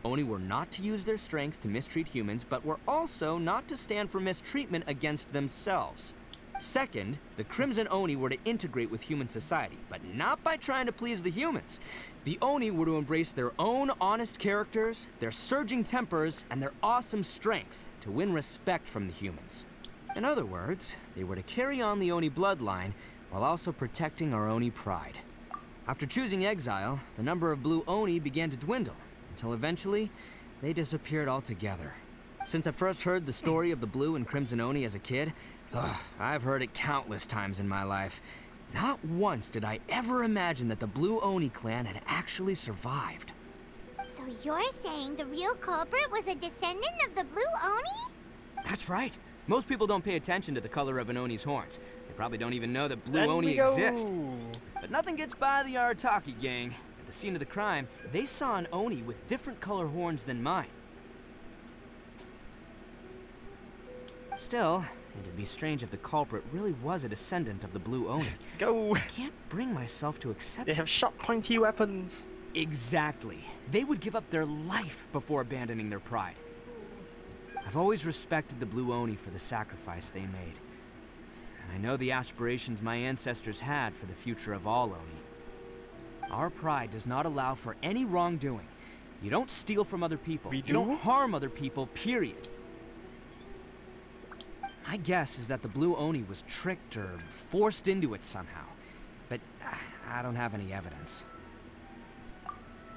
Oni were not to use their strength to mistreat humans, but were also not to stand for mistreatment against themselves. Second, the Crimson Oni were to integrate with human society, but not by trying to please the humans. The Oni were to embrace their own honest characters, their surging tempers, and their awesome strength to win respect from the humans. In other words, they were to carry on the Oni bloodline while also protecting our Oni pride. After choosing exile, the number of Blue Oni began to dwindle, until eventually, they disappeared altogether. Since I first heard the story of the Blue and Crimson Oni as a kid, I've heard it countless times in my life. Not once did I ever imagine that the Blue Oni clan had actually survived. So you're saying the real culprit was a descendant of the Blue Oni? That's right. Most people don't pay attention to the color of an Oni's horns. They probably don't even know that Blue Then Oni we go. exist. But nothing gets by the Arataki gang. At the scene of the crime, they saw an Oni with different color horns than mine. Still, it'd be strange if the culprit really was a descendant of the Blue Oni. Go. I can't bring myself to accept They it. have sharp, pointy weapons. Exactly. They would give up their life before abandoning their pride. I've always respected the Blue Oni for the sacrifice they made. And and I know the aspirations my ancestors had for the future of all Oni. Our pride does not allow for any wrongdoing. You don't steal from other people. We You do? don't harm other people, period. My guess is that the Blue Oni was tricked or forced into it somehow, but I don't have any evidence.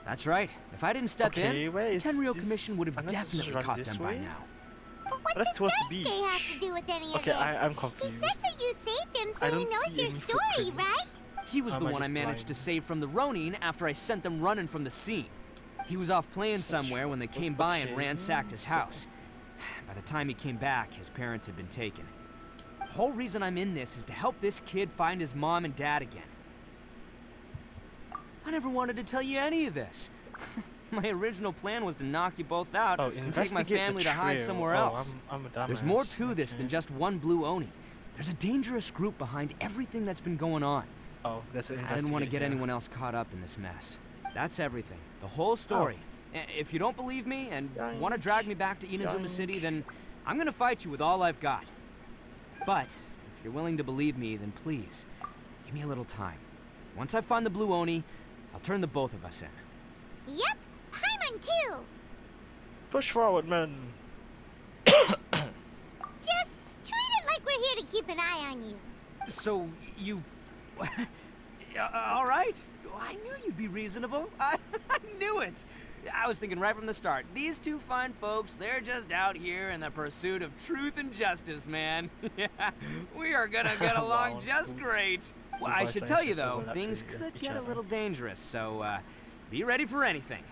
That's right. If I didn't step Okay, in, where the is Tenryou this- Commission would have unless it's definitely run caught this them by way? now. But what That's does towards the Daisuke beach. have to do with any of Okay, this? I'm He confused. said that you saved him I so he don't knows see your any story, footprints. right? He was the Am I one I just managed to blind? save from the Ronin after I sent them running from the scene. He was off playing somewhere when they came by and Okay. ransacked his house. By the time he came back, his parents had been taken. The whole reason I'm in this is to help this kid find his mom and dad again. I never wanted to tell you any of this. My original plan was to knock you both out Oh, and take my investigate the family to hide trail. somewhere Oh, else. I'm a dumbass. There's more to this than Okay. just one Blue Oni. There's a dangerous group behind everything that's been going on. Oh, that's an I didn't want to get investigate, yeah. anyone else caught up in this mess. That's everything. The whole story. If you don't believe me and want to drag me back to Inazuma City, then I'm gonna fight you with all I've got. But if you're willing to believe me, then please, give me a little time. Once I find the Blue Oni, I'll turn the both of us in. Yep, Paimon too. Push forward, man. Just treat it like we're here to keep an eye on you. So, you... all right. I knew you'd be reasonable. I knew it. I was thinking right from the start, these two fine folks, they're just out here in the pursuit of truth and justice, man. Yeah, we are gonna get along Wow. just great. Well, Two I voice should tell lines you just though, overlap things to could each get a other. little dangerous, so be ready for anything.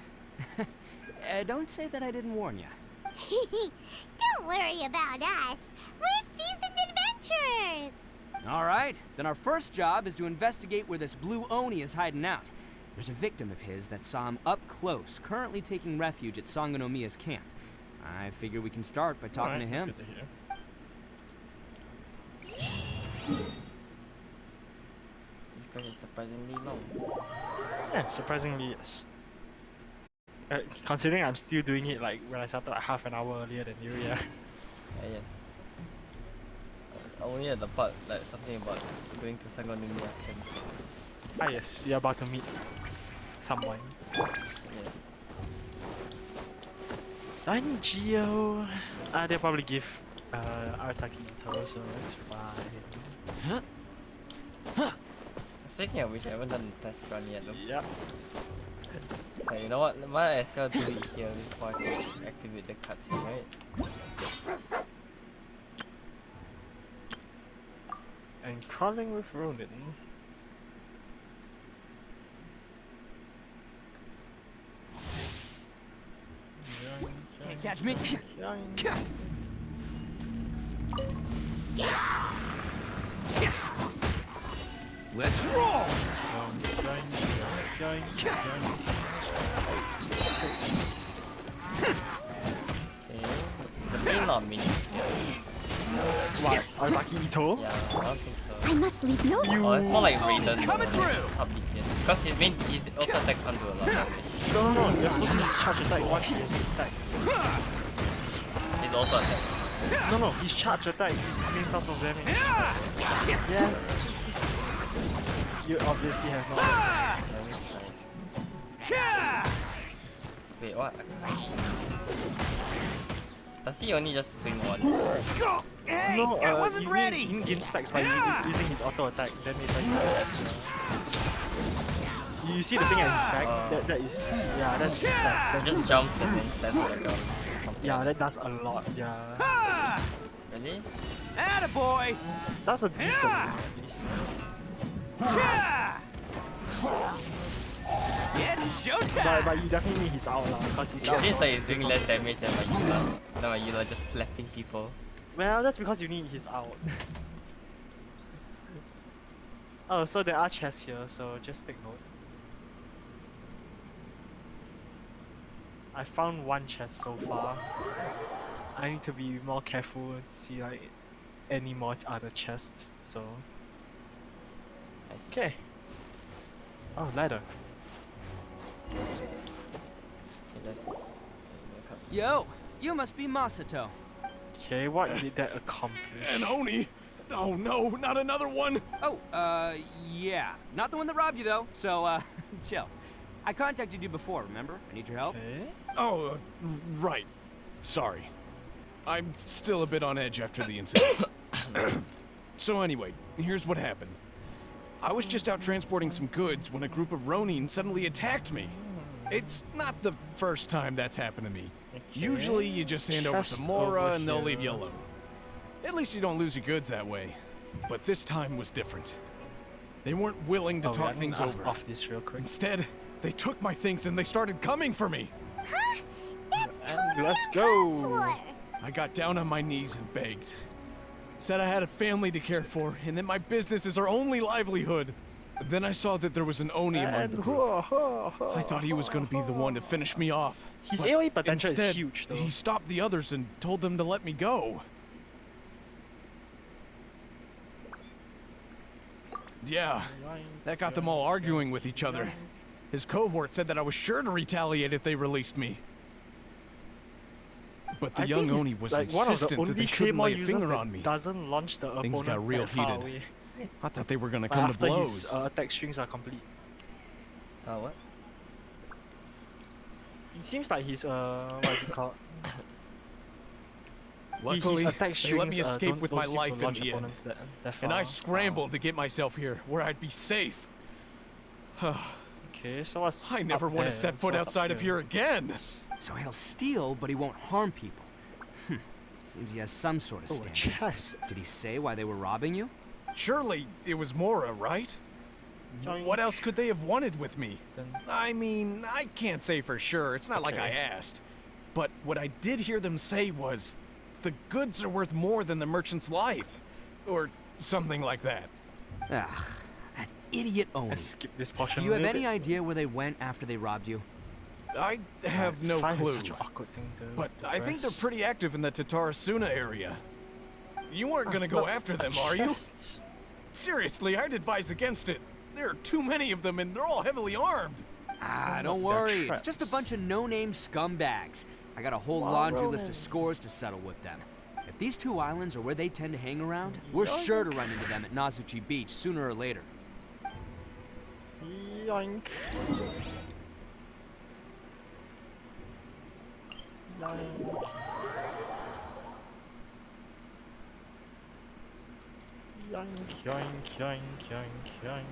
Don't say that I didn't warn you. Don't worry about us. We're seasoned adventurers. All right, then our first job is to investigate where this Blue Oni is hiding out. There's a victim of his that saw him up close, currently taking refuge at Sangonomiya's camp. I figure we can start by talking to him. That's good to hear. This guy is surprisingly long. Yeah, surprisingly, yes. Considering I'm still doing it like when I started like half an hour earlier than you, yeah. Yes. Only at the part like something about going to Sangonomiya camp. Ah yes, you're about to meet someone. Yes. Tiny Geo. They'll probably give Artaki Itto, so that's fine. Speaking of which, I haven't done the test run yet though. Yep. But you know what? Might as well do it here before I can activate the cutscene, right? And crawling with Ronin. Can't catch me. Let's roll! Okay. Definitely not mini. What? Artaki Itto? Yeah, I don't think so. I must leave no Oh, it's more like Raiden. coming through! Because his auto attack can't do a lot of damage. No, you're supposed to use charge attack once he has his stacks. His auto attack. No, his charge attack means lots of damage. Yes. You obviously have not. Wait, what? Does he only just swing once? Hey, No, I wasn't you ready! Need, gain stacks by using his auto attack. Then it's like you see the thing at his back? That is that's his stack. He just jumps and then steps on the ground. Something Yeah, like that does a lot. Yeah, that. Really? Attaboy! that's a decent. At least. It's showtime! But you definitely need his out now because he's It seems like he's doing less damage than my Yula. No, my Yula just slapping people. Well, that's because you need his out. Oh, so there are chests here, so just take note. I found one chest so far. I need to be more careful and see like any more other chests, so... I see. Okay. Oh, ladder. Okay, let's go. Yo, you must be Masato. Okay, what did that accomplish? An Oni? Oh no, not another one! Oh, yeah. Not the one that robbed you, though, so, chill. I contacted you before, remember? I need your help. Okay. Oh, right. Sorry. I'm still a bit on edge after the incident. So anyway, here's what happened. I was just out transporting some goods when a group of Ronin suddenly attacked me. It's not the first time that's happened to me. Okay. Usually you just hand over Chest some Mora over and they'll leave you here. alone. At least you don't lose your goods that way. But this time was different. They weren't willing to Oh, talk yeah, things over. Off this real quick. Instead, they took my things and they started coming for me. Huh? That's And totally let's uncalled go. for. I got down on my knees and begged. Said I had a family to care for and that my business is our only livelihood. Then I saw that there was an Oni among the group. I thought he was going to be the one to finish me off. His but AoE potential instead, is huge, though. he stopped the others and told them to let me go. Yeah, that got them all arguing with each other. His cohort said that I was sure to retaliate if they released me. But the young Oni was like one of the insistent that only they shouldn't Claymore lay a users finger that on me. doesn't launch the Things opponent got real that far heated. away. I thought they were gonna Like, come to after blows. his attack strings are complete. What? It seems like he's what is it called? Luckily, his attack they let me strings, escape don't- with don't my seem to life in launch the end. opponents that And I far. scrambled to get myself here, where I'd be safe. Okay, so what's I never up want to there? set foot What's up outside of here again. So he'll steal, but he won't harm people. Seems he has some sort of Oh, a standards. chest. Did he say why they were robbing you? Surely it was Mora, right? What else could they have wanted with me? Then- I mean, I can't say for sure. It's not like I Okay. asked. But what I did hear them say was, the goods are worth more than the merchant's life. Or something like that. Ugh, that idiot Oni. Let's skip this portion. Do you a have little any bit. idea where they went after they robbed you? I have no Five is clue. such an awkward thing to But I think they're address. pretty active in the Tatarasuna area. You weren't gonna go Look, after a them, are you? chest. Seriously, I'd advise against it. There are too many of them and they're all heavily armed. Ah, Oh, don't they're worry. It's just a traps. bunch of no-name scumbags. I got a whole Wow, laundry list Ronan. of scores to settle with them. If these two islands are where they tend to hang around, we're sure to run into them at Nazuchi Beach sooner or later. Yoink. Yoink. Yoink, yoink, yoink, yoink, yoink.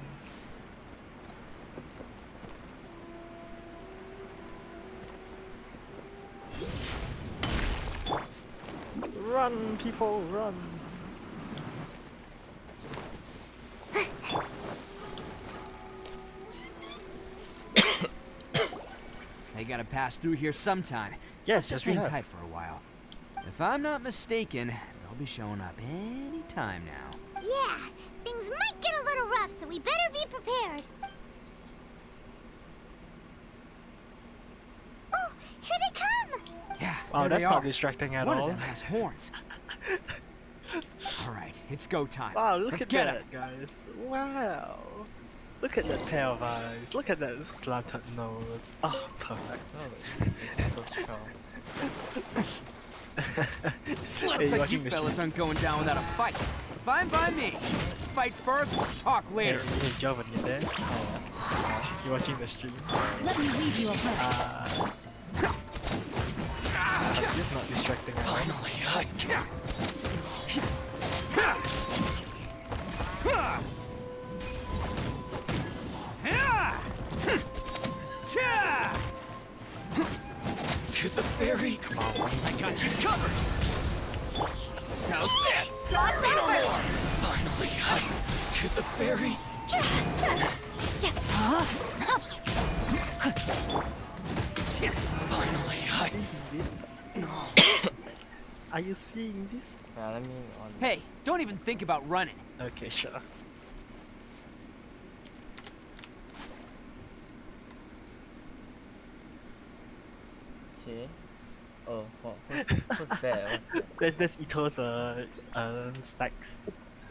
Run, people, run! They gotta pass through here sometime. Yes, It's just yes, we been have. tight for a while. If I'm not mistaken, they'll be showing up any time now. Yeah, things might get a little rough, so we better be prepared. Oh, here they come! Yeah, Wow, there that's they not are. distracting at One all. of them has horns. All right, it's go time. Wow, look Let's at get that, 'em. guys. Wow. Look at that pair of eyes. Look at that slanted nose. Oh, perfect. That's strong. Looks Hey, like watching you the fellas aren't going down without a fight. Fine by me. Let's fight first, we'll talk later. Hey, Jovan, you there? You watching the stream? Let me read you a verse. You're not distracting at all. To the ferry. Come on, one. I got you covered. How's this? Say no more. Finally, to the ferry. Finally, Are you seeing this? Let me on. Hey, don't even think about running. Okay, sure. Okay. Oh, who's there? What's that? There's Itto's stacks.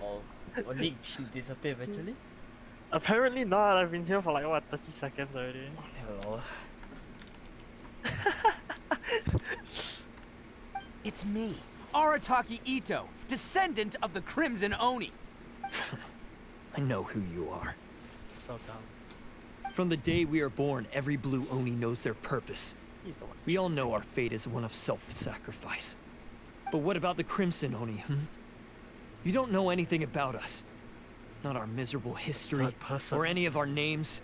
Oh, Nick disappear eventually? Apparently not. I've been here for like what 30 seconds already. Hello. It's me, Arataki Itto, descendant of the Crimson Oni. I know who you are. So dumb. From the day we are born, every blue Oni knows their purpose. He's the one. We all know our fate is one of self-sacrifice. But what about the Crimson Oni, You don't know anything about us. Not our miserable history, Third person. or any of our names.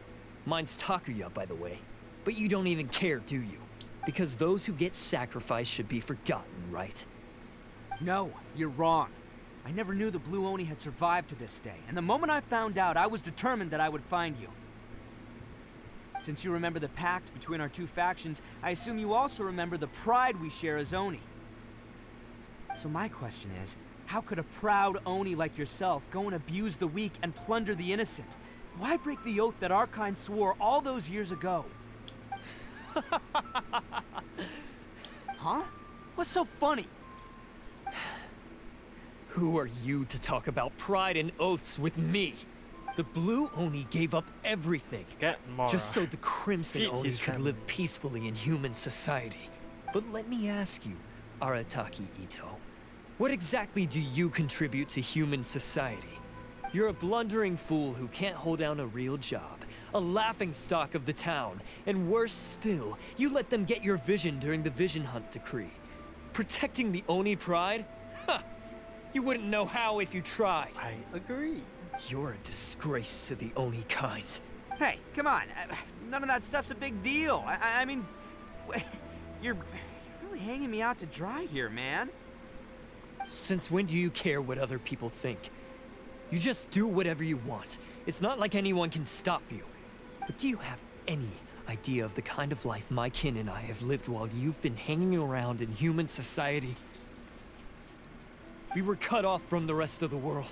Mine's Takuya, by the way. But you don't even care, do you? Because those who get sacrificed should be forgotten, right? No, you're wrong. I never knew the Blue Oni had survived to this day, and the moment I found out, I was determined that I would find you. Since you remember the pact between our two factions, I assume you also remember the pride we share as Oni. So my question is, how could a proud Oni like yourself go and abuse the weak and plunder the innocent? Why break the oath that our kind swore all those years ago? Huh? What's so funny? Who are you to talk about pride and oaths with me? The Blue Oni gave up everything, Get Mora. just so the Crimson Feed Oni his could family. live peacefully in human society. But let me ask you, Arataki Itto, what exactly do you contribute to human society? You're a blundering fool who can't hold down a real job, a laughingstock of the town, and worse still, you let them get your vision during the Vision Hunt decree. Protecting the Oni pride? Ha! You wouldn't know how if you tried. I agree. You're a disgrace to the Oni kind. Hey, come on. None of that stuff's a big deal. I mean, you're really hanging me out to dry here, man. Since when do you care what other people think? You just do whatever you want. It's not like anyone can stop you. But do you have any idea of the kind of life my kin and I have lived while you've been hanging around in human society? We were cut off from the rest of the world.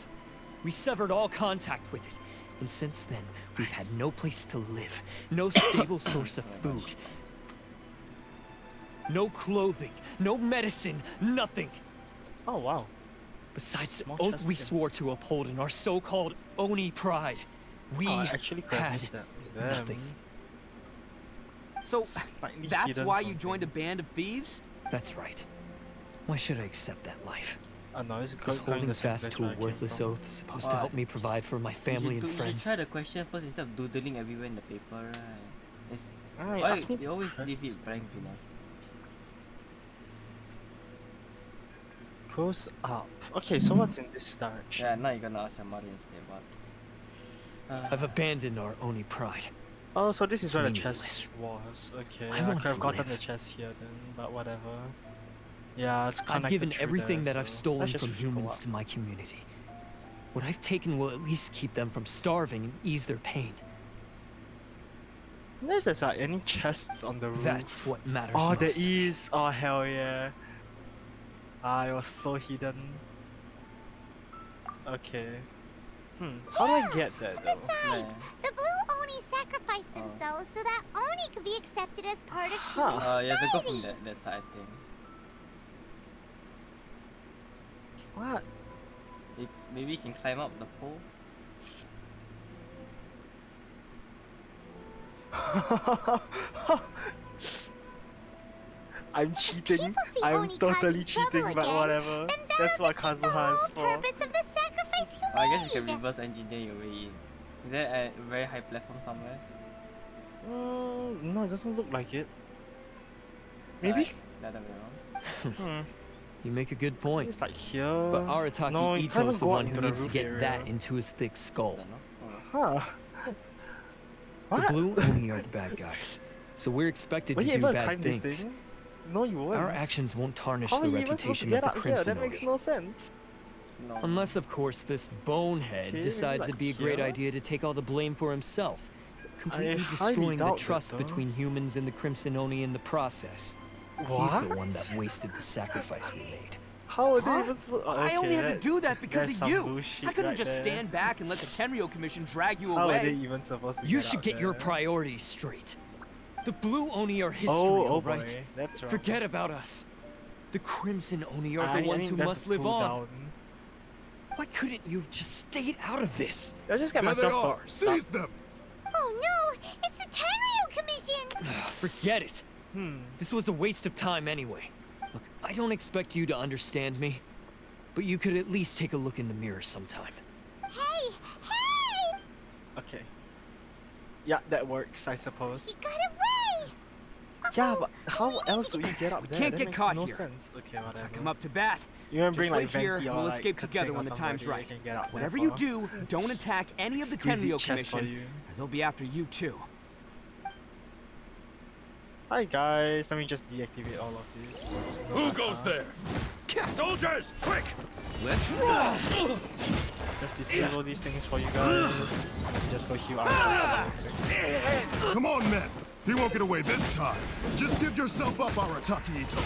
We severed all contact with it. And since then, we've had no place to live, no stable source of food, no clothing, no medicine, nothing. Oh wow. Besides the Small oath chest we here. swore to uphold in our so-called Oni pride, we Oh, I actually could have had missed that. nothing. So, Slightly that's hidden why from you joined a things. band of thieves? That's right. Why should I accept that life? Oh no, it's Is going holding the same fast place to where a I came worthless from. oath supposed to help me provide for my family and You should friends? try the question first instead of doodling everywhere in the paper, right? It's, Alright, why ask me you to always press leave this it blank in us? Goes up. Okay, so what's in this direction? Yeah, now you're gonna ask Amari instead, but... I've abandoned our Oni pride. Oh, so this is It's where the meaningless. chest was. Okay, I I want could have to gotten live. the chest here then, but whatever. Yeah, it's I've connected given through everything there, that I've so stolen let's just from go humans up. to my community. What I've taken will at least keep them from starving and ease their pain. I wonder if there's like any chests on the roof. That's what matters Oh, most. there is! Oh, hell yeah. Ah, it was so hidden. Okay. How do I get there though? Besides, Yeah. the Blue Oni sacrificed Oh. themselves so that Oni could be accepted as part of Huh. human you have to go society. from that side, I think. What? Maybe you can climb up the pole. I'm cheating. People see I'm Oni totally causing trouble cheating, but again, whatever. and that That's would what defeat the Kazuha is whole for. purpose of the sacrifice you I guess you can made. reverse engineer your way in. Is there a very high platform somewhere? No, it doesn't look like it. Maybe? The other way around. Hmm. You make a good point. It's like here. But Arataki No, you Itto can't is the go one into who the needs to roof get that area. into his thick skull. I don't know. Huh. The What? Blue Oni are the bad guys, so we're expected Will to you do ever bad climb this things. thing? No, you won't. Our actions won't tarnish How the are you even supposed to reputation get of the up here? Crimson That makes Oni. no sense. No. Unless, of course, this bonehead Okay, maybe decides like it'd be a great here? idea to take all the blame for himself, completely highly destroying the doubt that, trust though. between humans and the Crimson Oni in the process. He's the What? one that wasted the sacrifice we made. How are they Huh? even supposed? Oh, I only had to that- do that because that's of some you. bullshit I couldn't right just there. stand back and let the Tenryo Commission drag you How are they away. even supposed to You get should out get your there? priorities straight. The Blue Oni are history, Oh all right? boy, that's wrong. Forget about us. The Crimson Oni are I the ones mean, who that's must live pull on. down. Why couldn't you have just stayed out of this? I just get There they myself. are. Seize them. Oh no! It's the Tenryo Commission! Forget it. Hmm. This was a waste of time anyway. Look, I don't expect you to understand me, but you could at least take a look in the mirror sometime. Hey! Hey! Okay. Yeah, that works, I suppose. He got away! Yeah, but how else would you get up there? can't That get makes caught no here. sense. Okay, Looks like whatever. I'm up to bat. You wanna bring Just like wait here, Venti and or we'll like escape Katsing together or when the time's somebody right. that can get up there Whatever for? you do, don't attack any of the Squeezy Tenryo chest for Commission, you. or they'll be after you too. Hi guys, let me just deactivate all of this. Who goes there? Soldiers, quick! Let's roll! Just disable these things for you guys. Just go heal out. Come on, men. He won't get away this time. Just give yourself up, Arataki Itto.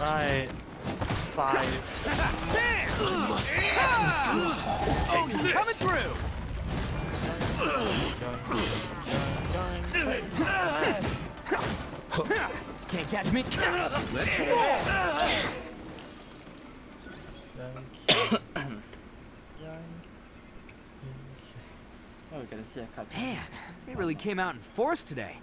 Right. 5. Oh, coming through! Can't catch me. Let's roll! Oh, we gotta see a cut. Man, they really came out in force today.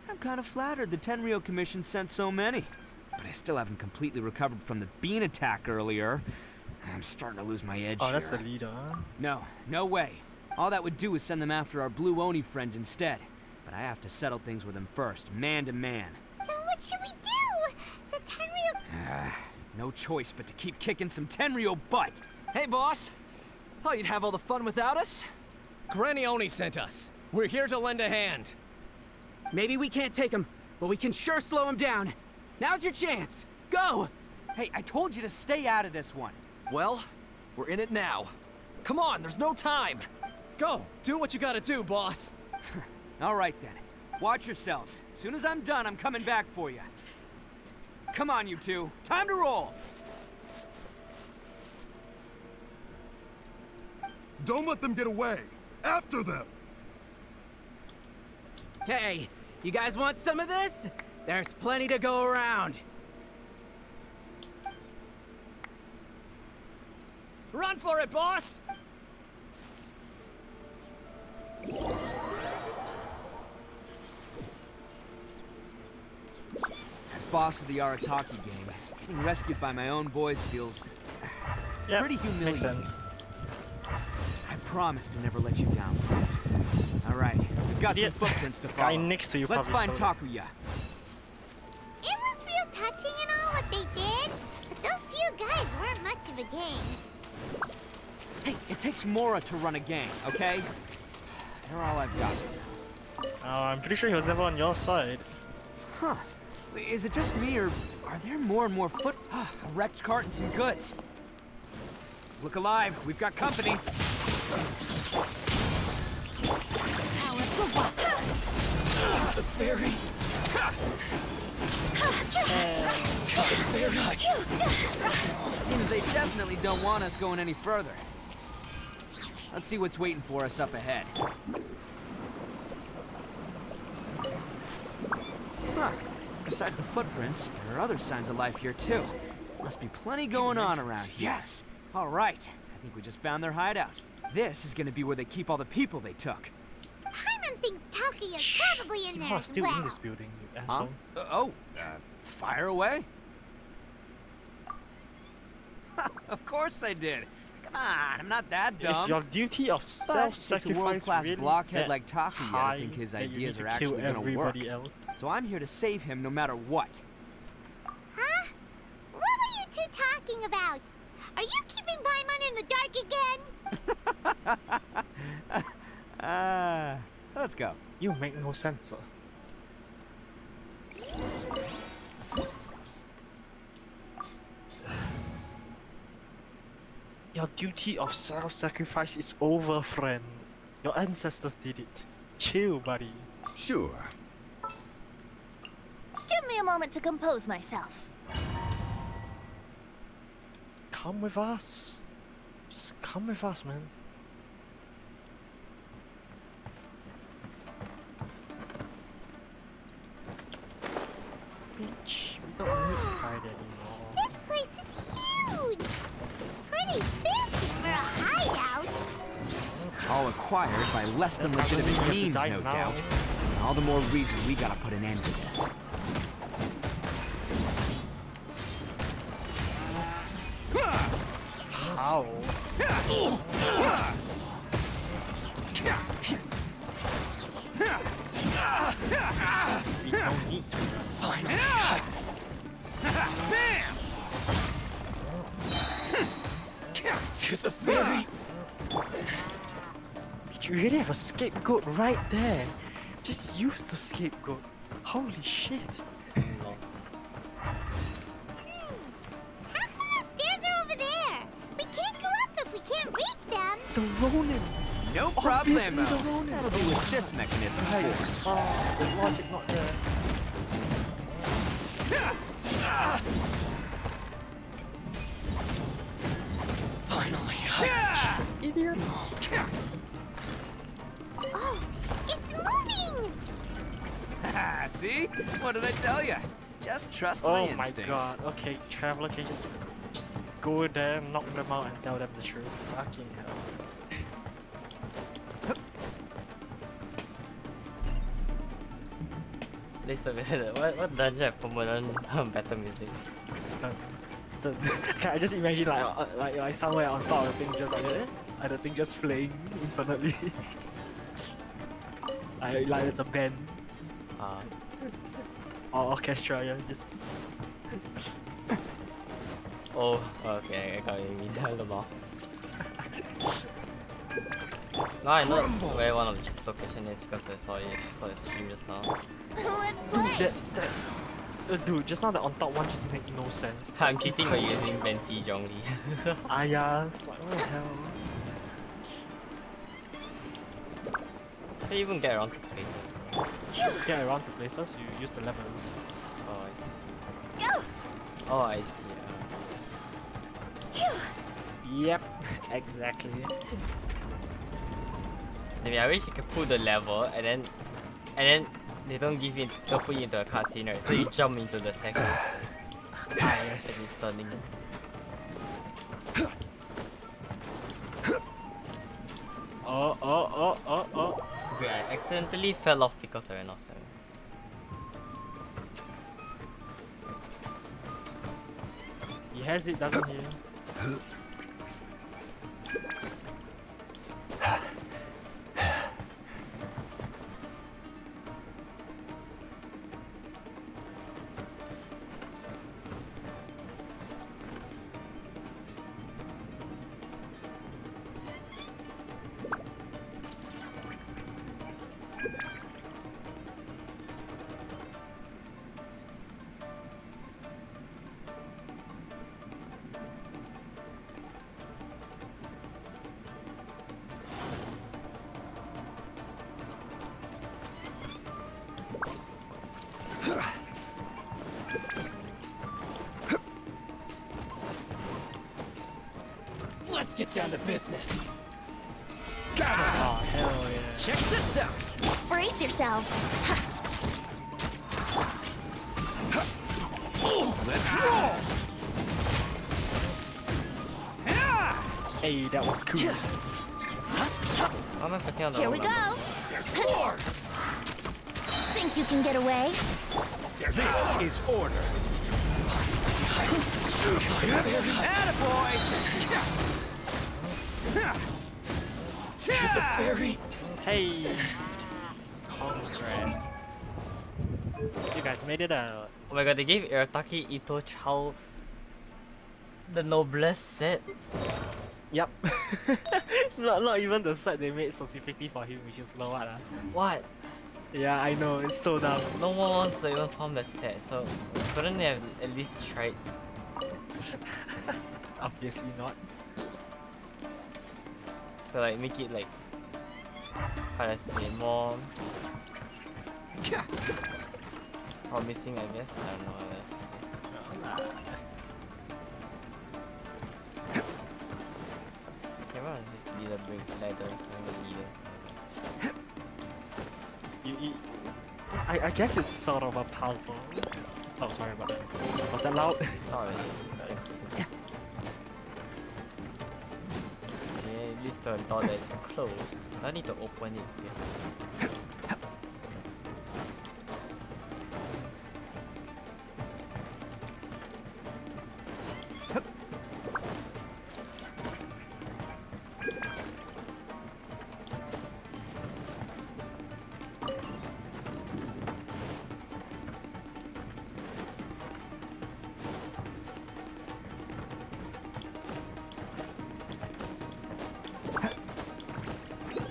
I'm kind of flattered the Tenryo Commission sent so many. But I still haven't completely recovered from the bean attack earlier. I'm starting to lose my edge Oh, that's here. the leader, huh? No way. All that would do is send them after our blue Oni friend instead. But I have to settle things with him first, man to man. Then what should we do? The Tenryo... No choice but to keep kicking some Tenryo butt. Hey, boss. Thought you'd have all the fun without us? Granny Oni sent us. We're here to lend a hand. Maybe we can't take him, but we can sure slow him down. Now's your chance. Go! Hey, I told you to stay out of this one. Well, we're in it now. Come on, there's no time. Go, do what you gotta do, boss. All right then. Watch yourselves. Soon as I'm done, I'm coming back for you. Come on, you two. Time to roll. Don't let them get away. After them. Hey, you guys want some of this? There's plenty to go around. Run for it, boss! As boss of the Arataki gang, getting rescued by my own boys feels pretty humiliating. Makes sense. I promise to never let you down, boss. All right, we've got some footprints to follow. Guy next to you Let's probably find stole Takuya. It was real touching and all what they did, but those few guys weren't much of a gang. Hey, it takes Mora to run a gang, okay? They're all I've got. I'm pretty sure he was never on your side. Huh. Is it just me, or are there more and more foot... a wrecked cart and some goods. Look alive, we've got company. The ferry. Seems they definitely don't want us going any further. Let's see what's waiting for us up ahead. Huh. Besides the footprints, there are other signs of life here too. Must be plenty going on around here. Yes! All right, I think we just found their hideout. This is gonna be where they keep all the people they took. Paimon thinks Takuya's probably in You there are as still well. in this building, you asshole. Fire away. Of course I did. Come on, I'm not that dumb. It's your duty of But self-sacrifice it's a world-class really blockhead that like Takuya to high think his that you ideas need are to kill actually gonna work. everybody else? So I'm here to save him no matter what. Huh? What were you two talking about? Are you keeping Paimon in the dark again? Let's go. You make no sense. Your duty of self-sacrifice is over, friend. Your ancestors did it. Chill, buddy. Sure. Give me a moment to compose myself. Come with us. Just come with us, man. Bitch, we don't need to hide anymore. This place is huge! Pretty fancy for a hideout! All acquired by less than legitimate means, no doubt. All the more reason we gotta put an end to this. How? We don't need to. Finally. To the ferry. You really have a scapegoat right there. Just use the scapegoat. Holy shit. No. How come the stairs are over there? We can't go up if we can't reach them. The Ronin. No Obviously problemo. the Ronin. That'll be what this mechanism's for. Oh, the logic not there. Finally. Idiot. Oh, it's moving! See? What did I tell you? Just trust my Oh my instincts. god. Okay, Traveler can just go there, knock them out, and tell them the truth. Fucking hell. Listen, what dungeon have permanent battle music? Can I just imagine like somewhere on top of the thing just like that? And the thing just playing infinitely. like it's a band or orchestra, yeah, just Oh, okay, I got you. Me down the mall. Now I know where one of the location is because I saw it stream just now. Let's play! dude, just now the on top one just made no sense. I'm cheating by using Venti Zhongli. Yeah, it's like what the hell? How do you even get around to places? Get around to places, you use the levels. Oh, I see. Oh, I see. Yep, exactly. Maybe I wish you could pull the level and then they don't give you, don't put you into a cutscene, right? So you jump into the second. Yes. And it's turning. Oh. Okay, I accidentally fell off because I ran off time. He has it, doesn't he? Let's get down to business. Got it! Oh, hell yeah. Check this out. Brace yourselves. Let's roll. Hey, that was cool. Why am I pressing on the Here wrong we go. number? There's more. Think you can get away? This is order. Attaboy! To the ferry. Hey! Congrats. You guys made it out. Oh my god, they gave Irataki Itto Chow the noblest set. Yep. not even the set they made specifically for him, which is no what What? Yeah, I know, it's so dumb. No one wants to even form the set, so couldn't they have at least tried? Obviously not. So like make it like, how do I say, more promising, I guess. I don't know what else to say. Okay, what is this leader bring? Ladder, leader. I guess it's sort of a puzzle. Oh, sorry about that. Was that loud? Not really. Okay, leads to a door that is closed. I need to open it here.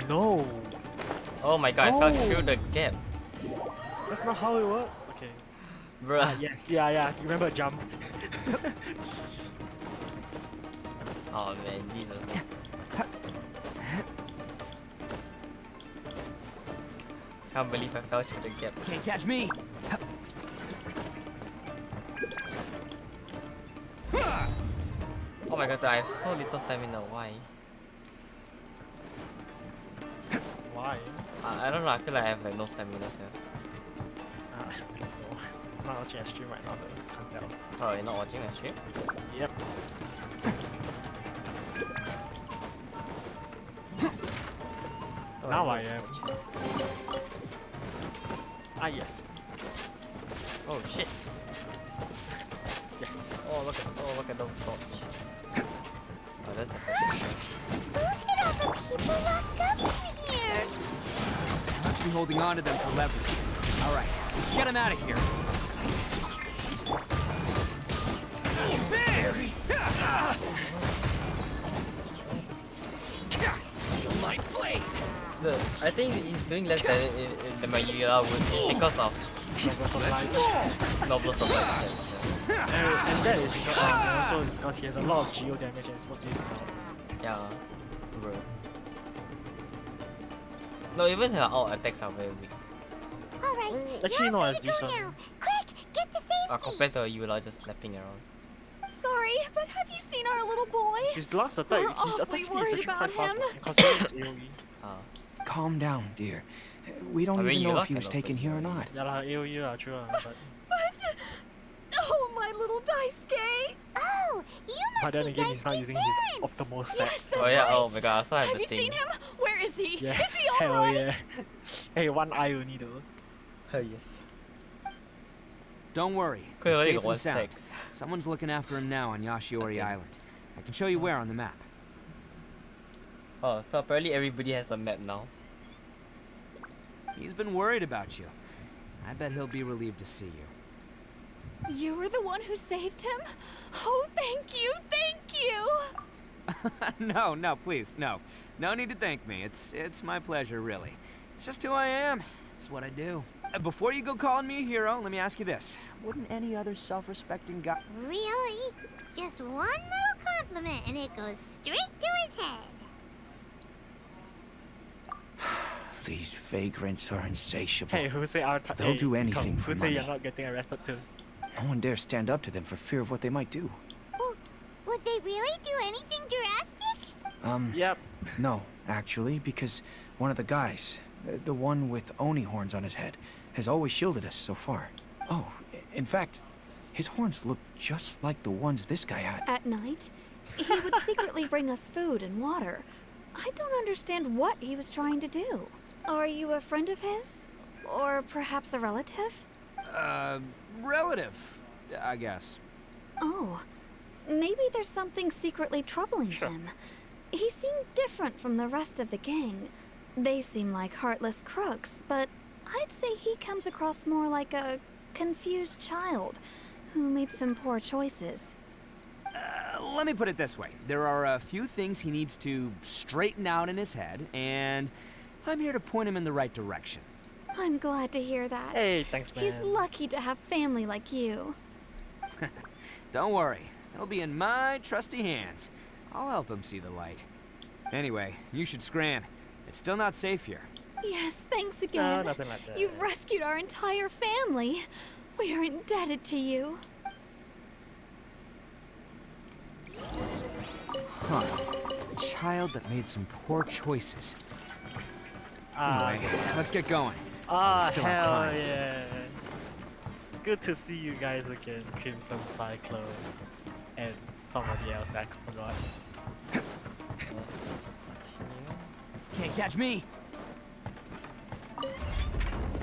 No! Oh my god, I fell through the gap. That's not how it works. Okay. Bruh. Yes, yeah. You remember jump? Oh man, Jesus. Can't believe I fell through the gap. Can't catch me. Oh my god, I have so little stamina. Why? Why? I don't know, I feel like I have like no stamina here. I don't know. I'm not watching a stream right now, so I can't tell. Oh, you're not watching my stream? Yep. Oh, Now know I am. the chest. Ah, yes. Oh shit. Yes. Look at those torch. Oh, that's the first. Look at all the people locked up in here! Must be holding on to them for leverage. All right, let's get them out of here. Feel my blade. I think he's doing less than my Yula would be because of Nobles of Light. And that is also because he has a lot of geo damage and is supposed to use his ult. Yeah, bro. No, even her alt attacks are very weak. Alright, Actually, you're no, free as to this go one. now. Quick, get to safety! Compared to Yula just slapping around. Sorry, but have you seen our little boy? His last attack, We're his awfully attack speed is worried actually about quite him. fast, considering it's AoE. Ah. Calm down, dear. We don't I mean, even know Yula if he can was also taken do here or that. not. Yeah, lah, AoE lah, true lah, but... But... Oh, my little Daisuke! Oh, you But must then be again, he's not Daisuke's using his parents! optimal steps. Yes, that's Oh yeah, right. oh my god, I also have Have the you thing. seen him? Where is he? Yeah, Is he hell alright? yeah. Hey, one eye only though. Oh yes. Don't worry, Could he's only safe got one and sound. stacks. Someone's looking after him now on Yashiori Island. I can show you where on the map. Oh, so apparently everybody has a map now. He's been worried about you. I bet he'll be relieved to see you. You were the one who saved him? Oh, thank you, thank you! No, please, no. No need to thank me. It's my pleasure, really. It's just who I am. It's what I do. Before you go calling me a hero, let me ask you this. Wouldn't any other self-respecting guy... Really? Just one little compliment and it goes straight to his head. These vagrants are insatiable. Hey, who say our They'll do anything for who say money. you're not getting arrested too? No one dares stand up to them for fear of what they might do. Would they really do anything drastic? Yep. No, actually, because one of the guys, the one with Oni horns on his head, has always shielded us so far. Oh, in fact, his horns look just like the ones this guy had. At night, he would secretly bring us food and water. I don't understand what he was trying to do. Are you a friend of his? Or perhaps a relative? Relative, I guess. Oh, maybe there's something secretly troubling him. He seemed different from the rest of the gang. They seem like heartless crooks, but I'd say he comes across more like a confused child who made some poor choices. Let me put it this way. There are a few things he needs to straighten out in his head, and I'm here to point him in the right direction. I'm glad to hear that. Hey, thanks, man. He's lucky to have family like you. Don't worry. He'll be in my trusty hands. I'll help him see the light. Anyway, you should scram. It's still not safe here. Yes, thanks No, again. nothing like that. You've rescued our entire family. We are indebted to you. Huh. A child that made some poor choices. Ah, Anyway, let's get going. Ah, We still have hell time. yeah. Good to see you guys again, Crimson Cyclone. And somebody else that I forgot. Can't catch me.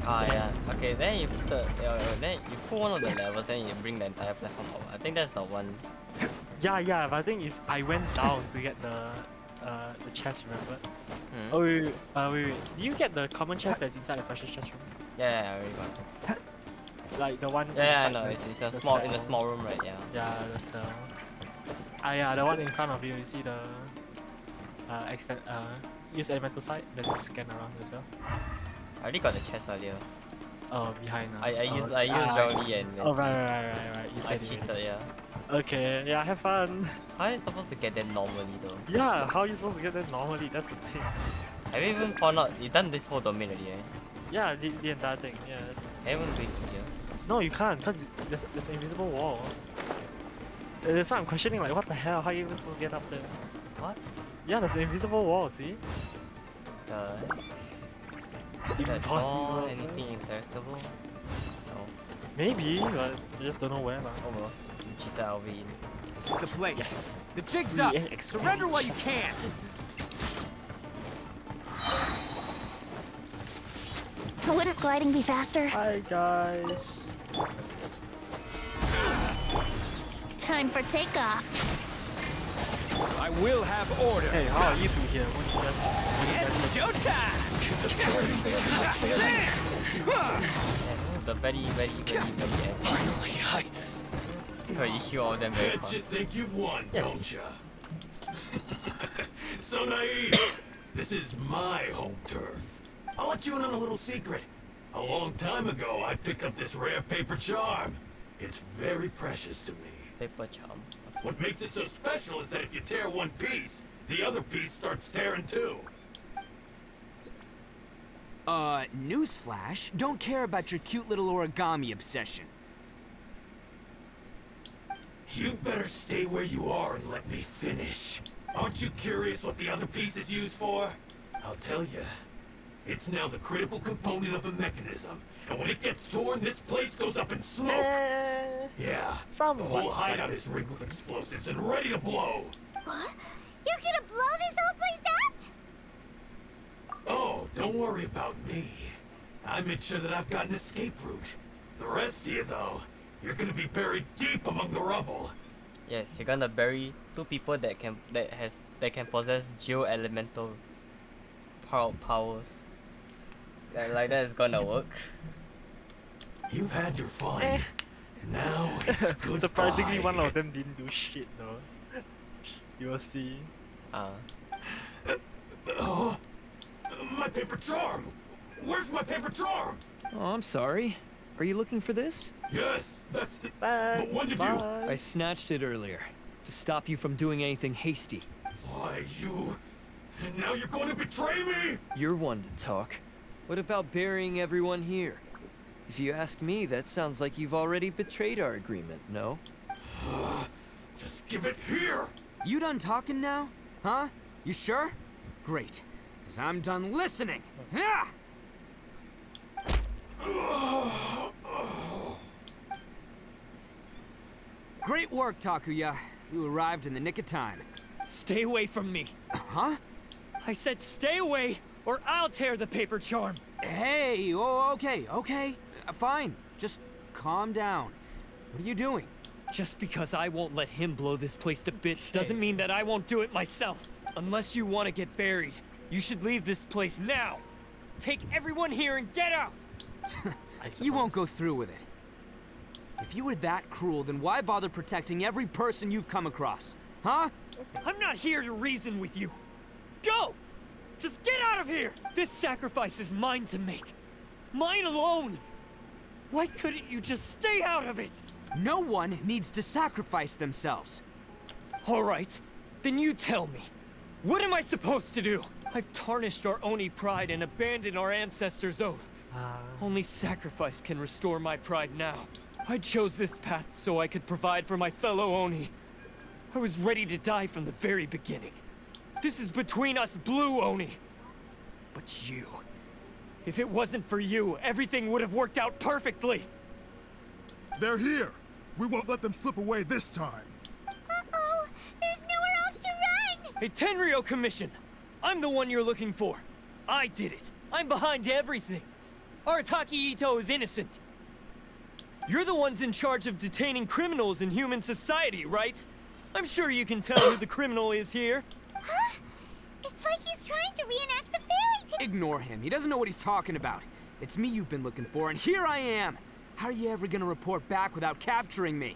Ah, yeah. Okay, then you put then you put one of the levels, then you bring the entire platform over. I think that's the one. Yeah, but I think it's I went down to get the chest, remember? Hmm. Oh wait. Do you get the common chest that's inside the precious chest room? Yeah, I already got it. Like the one Yeah, I inside know. the, It's a the small cell. in a small room, right? Yeah. Yeah, the cell. Ah yeah, the one in front of you. You see the use elemental sight, then you scan around the cell. I already got the chest earlier. Oh, behind. I used Zhongli and Oh right. You I said cheated. Yeah. Okay, yeah, have fun. How are you supposed to get that normally though? Yeah, how are you supposed to get that normally? That's the thing. Have you even found out? You done this whole domain already, eh? Yeah, the entire thing. Yeah. I haven't been here. No, you can't, because there's an invisible wall. That's why I'm questioning, like, what the hell? How are you even supposed to get up there? What? Yeah, there's an invisible wall, see? Impossible. Impossible. Anything interactable? No. Maybe, but I just don't know where. Almost. You cheated out in. This is the place. Yes. The jig's up. Yeah, Surrender while you can. Wouldn't gliding be faster? Hi, guys. Time for takeoff. I will have order. Hey, how are you two here? It's showtime! Yes, the very end. Finally, So you heal all them very Bet fast. you think you've won, Yes. don't ya? So naive. This is my home turf. I'll let you in on a little secret. A long time ago, I picked up this rare paper charm. It's very precious to me. Paper charm. What makes it so special is that if you tear one piece, the other piece starts tearing too. Newsflash, don't care about your cute little origami obsession. You better stay where you are and let me finish. Aren't you curious what the other piece is used for? I'll tell you. It's now the critical component of a mechanism, and when it gets torn, this place goes up in smoke. Yeah, the whole hideout is rigged with explosives and ready to blow. What? You're gonna blow this whole place up? Oh, don't worry about me. I made sure that I've got an escape route. The rest of you, though, you're gonna be buried deep among the rubble. Yes, you're gonna bury two people that can possess geo-elemental powers. Like that is gonna work. You've had your fun. Now it's goodbye. Surprisingly, one of them didn't do shit though. You will see. Oh, my paper charm! Where's my paper charm? Oh, I'm sorry. Are you looking for this? Yes, that's it. But when did you? I snatched it earlier to stop you from doing anything hasty. Why, you... And now you're going to betray me? You're one to talk. What about burying everyone here? If you ask me, that sounds like you've already betrayed our agreement, no? Just give it here! You done talking now? Huh? You sure? Great. Because I'm done listening. Yeah! Great work, Takuya. You arrived in the nick of time. Stay away from me. Huh? I said stay away, or I'll tear the paper charm. Hey, okay. Fine. Just calm down. What are you doing? Just because I won't let him blow this place to bits doesn't mean that I won't do it myself. Unless you want to get buried, you should leave this place now. Take everyone here and get out! You won't go through with it. If you were that cruel, then why bother protecting every person you've come across? Huh? I'm not here to reason with you. Go! Just get out of here! This sacrifice is mine to make. Mine alone! Why couldn't you just stay out of it? No one needs to sacrifice themselves. All right, then you tell me. What am I supposed to do? I've tarnished our Oni pride and abandoned our ancestors' oath. Only sacrifice can restore my pride now. I chose this path so I could provide for my fellow Oni. I was ready to die from the very beginning. This is between us blue Oni. But you... If it wasn't for you, everything would have worked out perfectly. They're here. We won't let them slip away this time. Uh-oh! There's nowhere else to run! Hey, Tenryo Commission! I'm the one you're looking for. I did it. I'm behind everything. Arataki Itto is innocent. You're the ones in charge of detaining criminals in human society, right? I'm sure you can tell who the criminal is here. Huh? It's like he's trying to reenact the fairy tale. Ignore him. He doesn't know what he's talking about. It's me you've been looking for, and here I am. How are you ever gonna report back without capturing me?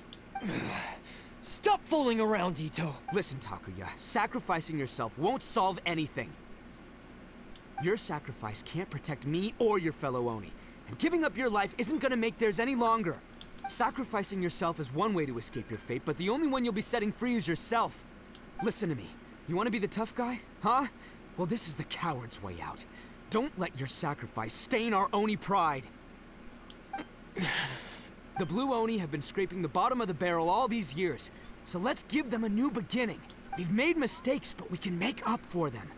Stop fooling around, Itto. Listen, Takuya. Sacrificing yourself won't solve anything. Your sacrifice can't protect me or your fellow Oni. And giving up your life isn't gonna make theirs any longer. Sacrificing yourself is one way to escape your fate, but the only one you'll be setting free is yourself. Listen to me. You want to be the tough guy? Huh? Well, this is the coward's way out. Don't let your sacrifice stain our Oni pride. The Blue Oni have been scraping the bottom of the barrel all these years, so let's give them a new beginning. We've made mistakes, but we can make up for them.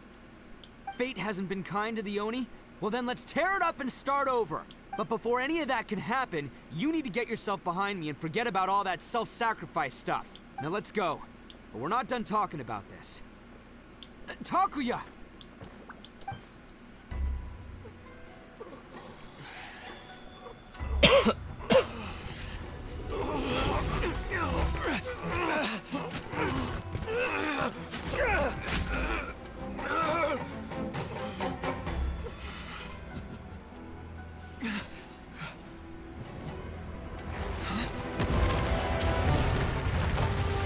Fate hasn't been kind to the Oni? Well then let's tear it up and start over. But before any of that can happen, you need to get yourself behind me and forget about all that self-sacrifice stuff. Now let's go. But we're not done talking about this. Takuya!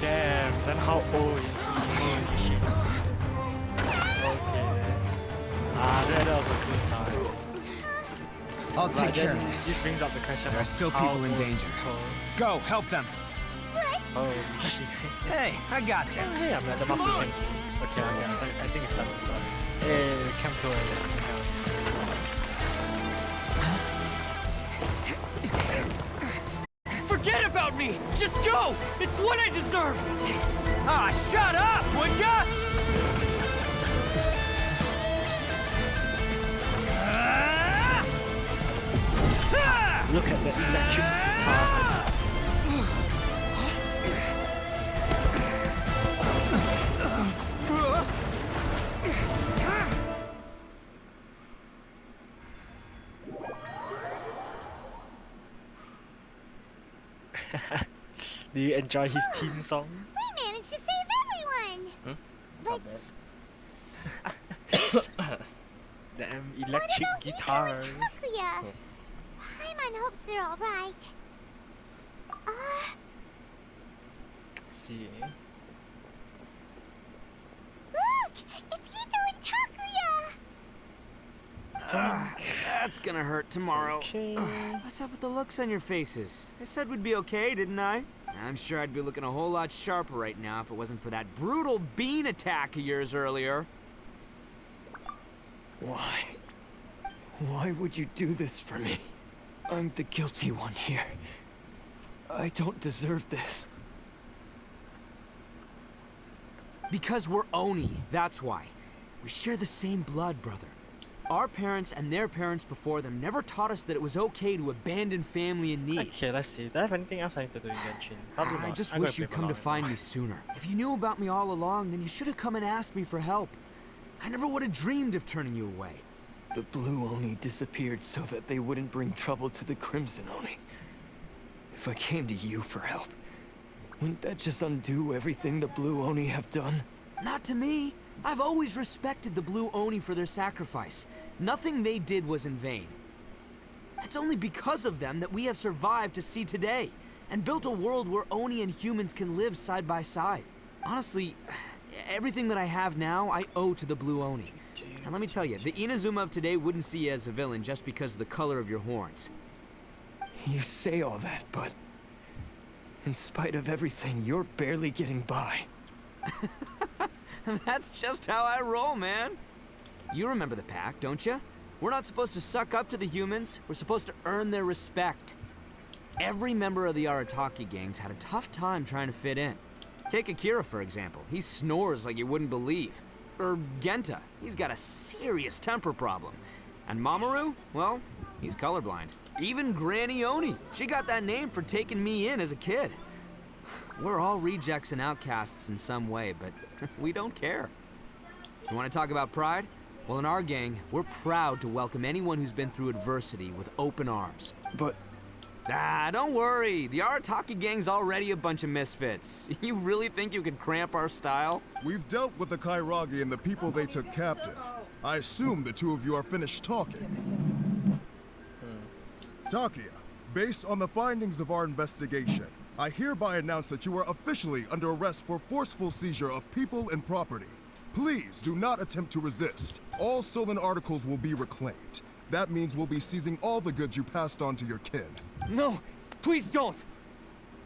Damn, then how old is he? Holy shit. Okay. That was a good time. I'll take But care then of this. This brings up the question There are of still how people in old danger. is Itto? Go, help them. Oh shit. Hey, I got Oh, this. hey, I'm at the market. Okay, I think it's time to start. Hey, come to it. Forget about me! Just go! It's what I deserve! Ah, shut up, would ya? Look at the electric guitar. Do you enjoy his theme song? We managed to save everyone. But Damn what electric about guitars. Itto and Takuya? Yes. Paimon hopes they're all right. Let's see. Look! It's Itto and Takuya! That's gonna hurt tomorrow. Okay. What's up with the looks on your faces? I said we'd be okay, didn't I? I'm sure I'd be looking a whole lot sharper right now if it wasn't for that brutal bean attack of yours earlier. Why? Why would you do this for me? I'm the guilty one here. I don't deserve this. Because we're Oni, that's why. We share the same blood, brother. Our parents and their parents before them never taught us that it was okay to abandon family in need. Okay, let's see. Do I have anything else I need to do in Genshin? Probably I not. just I'm wish gonna you'd play come to for find now. me sooner. If you knew about me all along, then you should have come and asked me for help. I never would have dreamed of turning you away. The Blue Oni disappeared so that they wouldn't bring trouble to the Crimson Oni. If I came to you for help, wouldn't that just undo everything the Blue Oni have done? Not to me. I've always respected the Blue Oni for their sacrifice. Nothing they did was in vain. It's only because of them that we have survived to see today, and built a world where Oni and humans can live side by side. Honestly, everything that I have now, I owe to the Blue Oni. And let me tell you, the Inazuma of today wouldn't see you as a villain just because of the color of your horns. You say all that, but in spite of everything, you're barely getting by. That's just how I roll, man. You remember the pack, don't you? We're not supposed to suck up to the humans. We're supposed to earn their respect. Every member of the Arataki gangs had a tough time trying to fit in. Take Akira, for example. He snores like you wouldn't believe. Or Genta. He's got a serious temper problem. And Mamoru? Well, he's colorblind. Even Granny Oni. She got that name for taking me in as a kid. We're all rejects and outcasts in some way, but we don't care. You want to talk about pride? Well, in our gang, we're proud to welcome anyone who's been through adversity with open arms. But... Ah, don't worry. The Arataki gang's already a bunch of misfits. You really think you could cramp our style? We've dealt with the Kairagi and the people they took captive. I assume the two of you are finished talking. Takia, based on the findings of our investigation, I hereby announce that you are officially under arrest for forceful seizure of people and property. Please do not attempt to resist. All stolen articles will be reclaimed. That means we'll be seizing all the goods you passed on to your kin. No, please don't.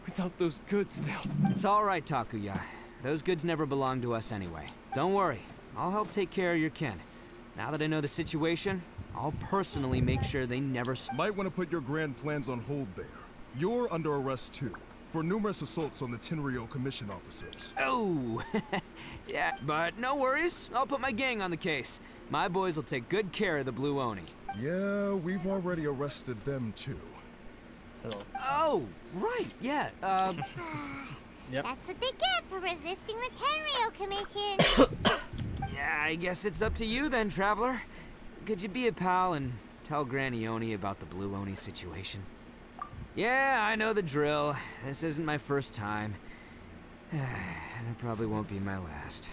Without those goods, they'll... It's all right, Takuya. Those goods never belonged to us anyway. Don't worry. I'll help take care of your kin. Now that I know the situation, I'll personally make sure they never... Might want to put your grand plans on hold there. You're under arrest too, for numerous assaults on the Tenryou Commission officers. Oh, yeah, but no worries. I'll put my gang on the case. My boys will take good care of the Blue Oni. Yeah, we've already arrested them too. Oh, right, yeah, Yep. That's what they get for resisting the Tenryou Commission. Yeah, I guess it's up to you then, Traveler. Could you be a pal and tell Granny Oni about the Blue Oni situation? Yeah, I know the drill. This isn't my first time. And it probably won't be my last.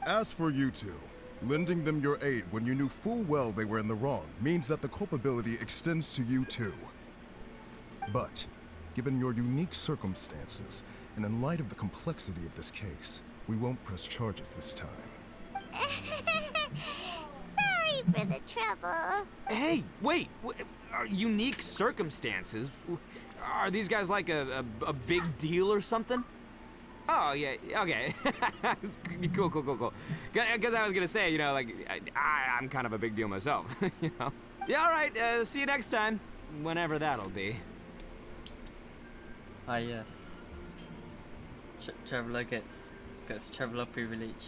As for you two, lending them your aid when you knew full well they were in the wrong means that the culpability extends to you too. But, given your unique circumstances, and in light of the complexity of this case, we won't press charges this time. Sorry for the trouble. Hey, wait! Unique circumstances? Are these guys like a big deal or something? Oh, yeah, okay. Cool. Because I was gonna say, you know, like, I'm kind of a big deal myself, you know? Yeah, all right, see you next time. Whenever that'll be. Ah, yes. Traveler gets traveler privilege.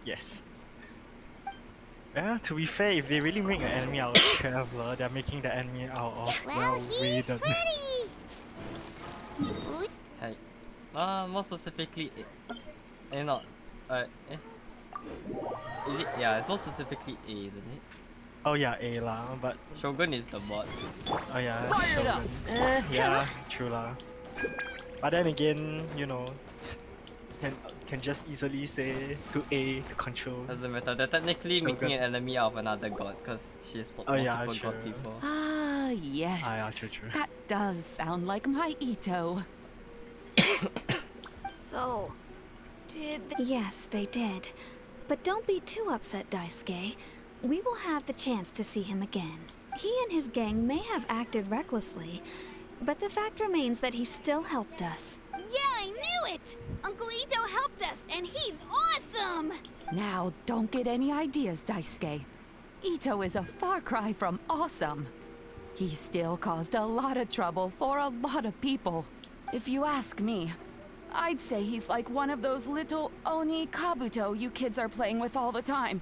Yes. Yeah, to be fair, if they really make an enemy out of Traveler, they're making the enemy out of, Raiden. Hey. More specifically, not, is it? Yeah, it's more specifically A, isn't it? Oh yeah, A lah, but... Shogun is the bot. Oh yeah, Fire it up! Yeah, true lah. But then again, you know, can just easily say to A to control. Doesn't matter, they're technically Shogun. making an enemy out of another god, because she's multiple god people. Ah, yes. Ah, yeah, true. That does sound like my Itto. So, Yes, they did. But don't be too upset, Daisuke. We will have the chance to see him again. He and his gang may have acted recklessly, but the fact remains that he still helped us. Yeah, I knew it! Uncle Itto helped us, and he's awesome! Now, don't get any ideas, Daisuke. Itto is a far cry from awesome. He still caused a lot of trouble for a lot of people. If you ask me, I'd say he's like one of those little Oni Kabuto you kids are playing with all the time.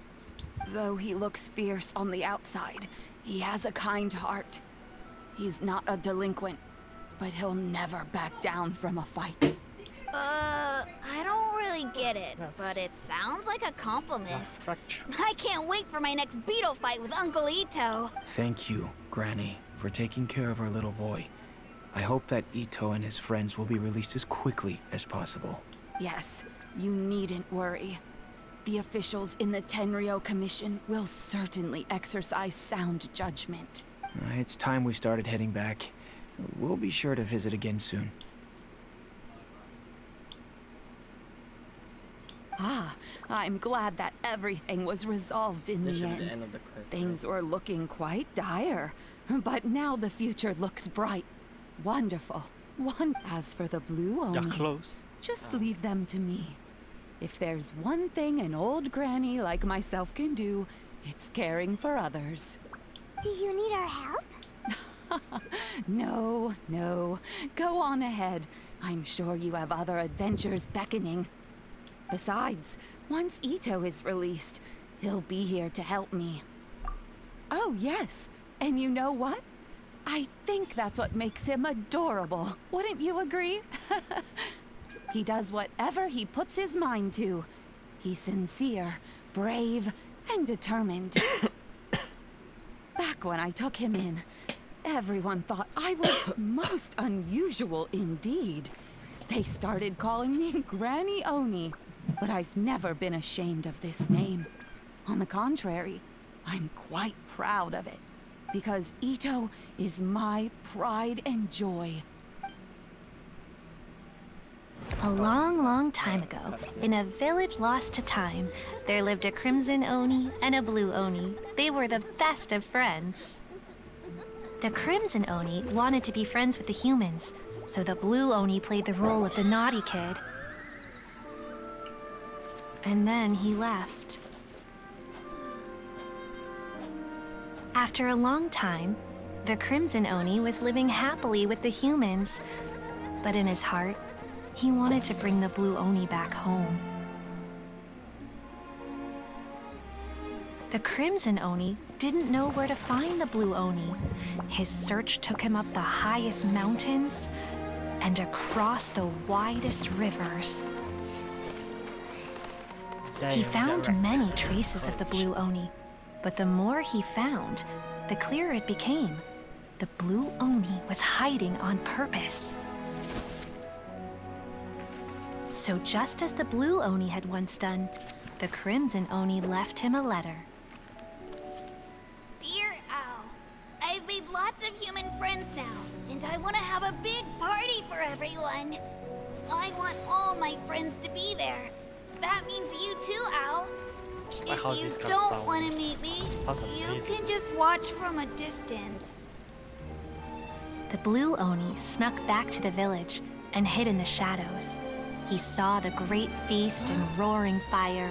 Though he looks fierce on the outside, he has a kind heart. He's not a delinquent, but he'll never back down from a fight. I don't really get it, but it sounds like a compliment. I can't wait for my next beetle fight with Uncle Itto. Thank you, Granny, for taking care of our little boy. I hope that Itto and his friends will be released as quickly as possible. Yes, you needn't worry. The officials in the Tenryou Commission will certainly exercise sound judgment. It's time we started heading back. We'll be sure to visit again soon. Ah, I'm glad that everything was resolved in the end. End of the quest, Things were looking quite dire, but now the future looks bright. Wonderful. As for the Blue Oni, You're close. just leave them to me. If there's one thing an old granny like myself can do, it's caring for others. Do you need our help? No. Go on ahead. I'm sure you have other adventures beckoning. Besides, once Itto is released, he'll be here to help me. Oh, yes. And you know what? I think that's what makes him adorable. Wouldn't you agree? He does whatever he puts his mind to. He's sincere, brave, and determined. Back when I took him in, everyone thought I was most unusual indeed. They started calling me Granny Oni, but I've never been ashamed of this name. On the contrary, I'm quite proud of it, because Itto is my pride and joy. A long, long time ago, in a village lost to time, there lived a crimson Oni and a blue Oni. They were the best of friends. The crimson Oni wanted to be friends with the humans, so the blue Oni played the role of the naughty kid. And then he left. After a long time, the crimson Oni was living happily with the humans, but in his heart, he wanted to bring the blue Oni back home. The crimson Oni didn't know where to find the blue Oni. His search took him up the highest mountains and across the widest rivers. He found many traces of the blue Oni, but the more he found, the clearer it became. The blue Oni was hiding on purpose. So just as the blue Oni had once done, the crimson Oni left him a letter. Dear Owl, I've made lots of human friends now, and I want to have a big party for everyone. I want all my friends to be there. That means you too, Owl. If you don't want to meet me, you can just watch from a distance. The blue Oni snuck back to the village and hid in the shadows. He saw the great feast and roaring fire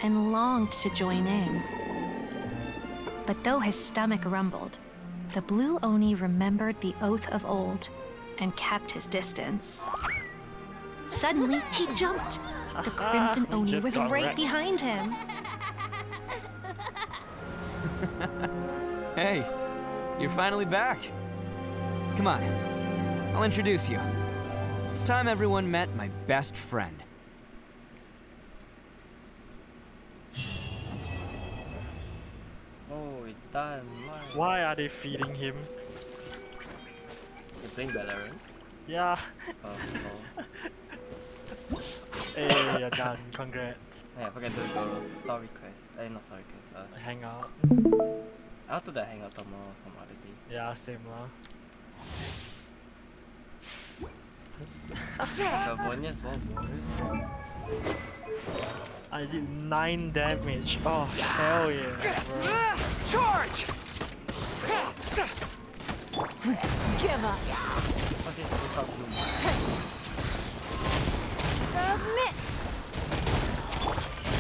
and longed to join in. But though his stomach rumbled, the blue Oni remembered the oath of old and kept his distance. Suddenly, he jumped. The crimson Oni was right behind him. Hey, you're finally back. Come on, I'll introduce you. It's time everyone met my best friend. Oh, it's done. Why are they feeding him? You're playing Valorant? Yeah. Oh, oh. Hey, you're done. Congrats. Oh, yeah, forget to go store request. Not store request. Hangout. I'll do the hangout tomorrow or some other day. Yeah, same lah. I did 9 damage. Oh, hell yeah. Bro. Charge! Give up. Submit!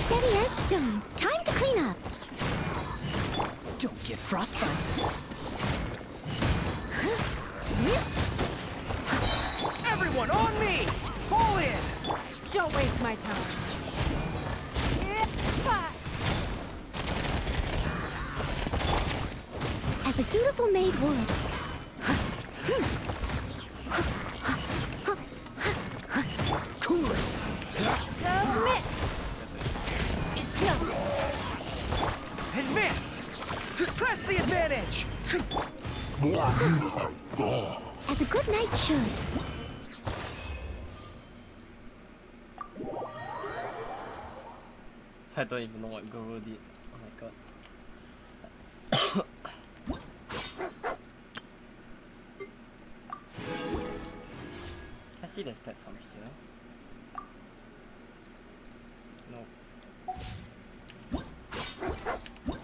Steady as stone. Time to clean up. Don't get frostbite. Everyone on me! Pull in! Don't waste my time. As a dutiful maid would. Cool it! Submit! It's nothing. Advance! Press the advantage! As a good knight should. I don't even know what Guru did. Oh my god. I see the stats from here. No.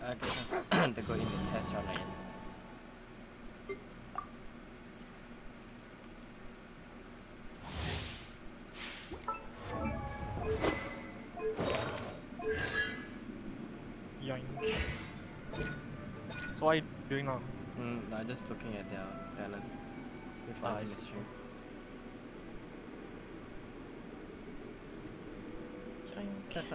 I guess I have to go in the test run again. Yoink. So what are you doing now? I'm just looking at their talents before I finish stream. That's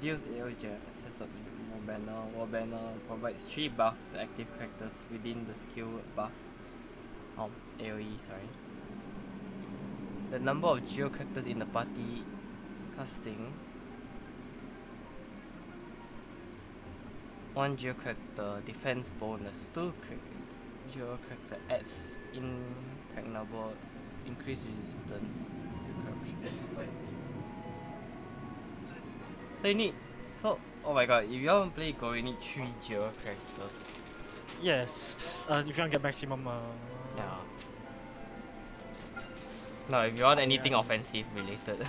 deals AoE sets up in War Banner provides 3 buff to active characters within the skill buff. AoE, sorry. The number of geo characters in the party casting 1 geo character defense bonus. 2 geo character adds impregnable increased resistance to corruption. So you need oh my god, if you want to play Go, you need 3 geo characters. Yes. If you want to get maximum. Yeah. No, if you want anything offensive related.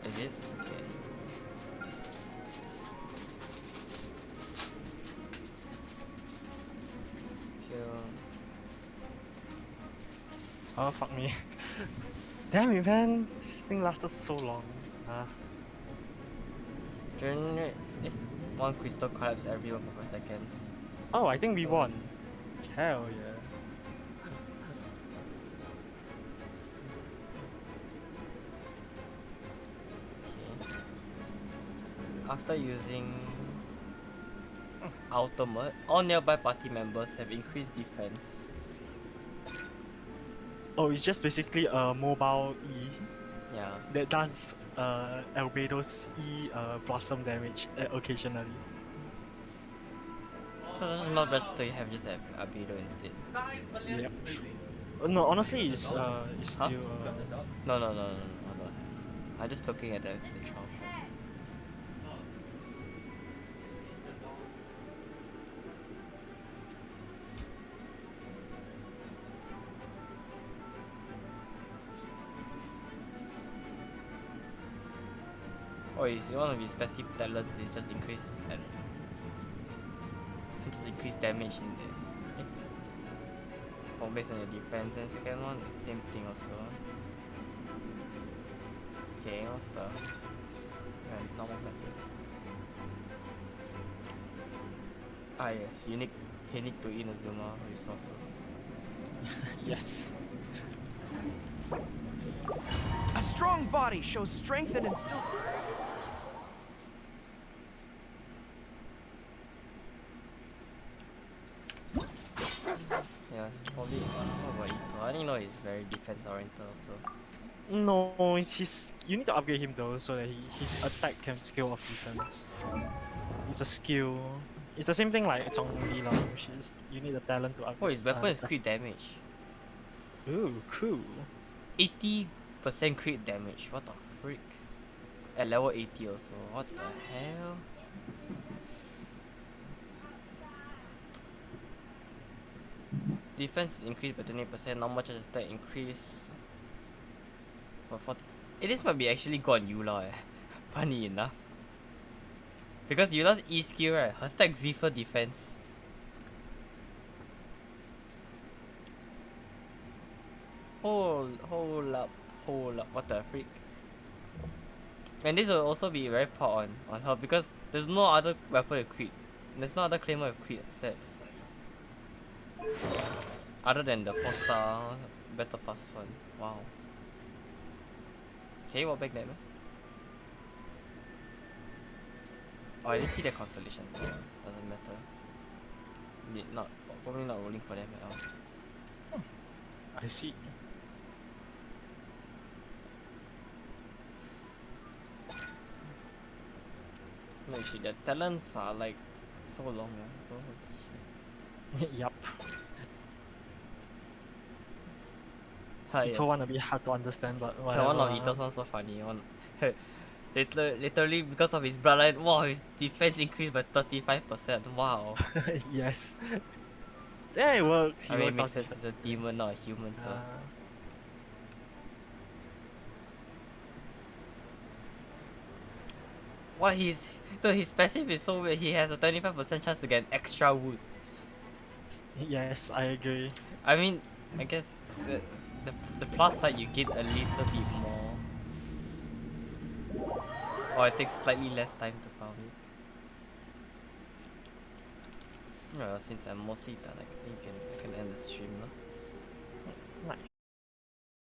Is it? Okay. Oh fuck me. Damn it, man. This thing lasted so long. Generates 1 crystal collapse every 1 seconds. Oh, I think we won. Hell yeah. Okay. After using ultimate, all nearby party members have increased defense. Oh, it's just basically a mobile E. Yeah. That does Albedo's E blossom damage occasionally. So it's not better to have just have Albedo instead. Yep. No, honestly, it's still. No. I'm just looking at the trial. Oh, is one of his passive talents is just increased damage in there. Oh, based on your defense, and second one is same thing also. Okay, what's the normal passive? Ah yes, unique to Inazuma resources. Yes. A strong body shows strength and instills. Yeah, probably. What about Itto? I didn't know he's very defense oriented also. No, you need to upgrade him though, so that his attack can scale off defense. It's a skill. It's the same thing like Zhongli lah, which is you need a talent to upgrade. Oh, his weapon is crit damage. Ooh, cool. 80% crit damage. What the freak? At level 80 also. What the hell? Defense is increased by 20%. Normal charge attack increase for 40. This might be actually good on Eula. Funny enough. Because Eula's E skill, right? Her stack Z for defense. Hold up. What the freak? And this will also be very poor on her because there's no other weapon with crit. There's no other claimer with crit stats. Other than the 4-star Battle Pass one. Wow. Can you walk back that, man? Oh, I didn't see the constellation. Doesn't matter. Probably not rolling for them at all. I see. No shit, their talents are like so long. Yup. Yes. Itto one a bit hard to understand, but The whatever. one of Itto's one so funny. Literally because of his bloodline, wow, his defense increased by 35%. Wow. Yes. Yeah, it works. I mean, it makes sense. It's a demon, not a human, so. What his passive is so weird. He has a 25% chance to get an extra wood. Yes, I agree. I mean, I guess the plus side, you get a little bit more. Or it takes slightly less time to farm it. Well, since I'm mostly done, I think I can end the stream now. Nice.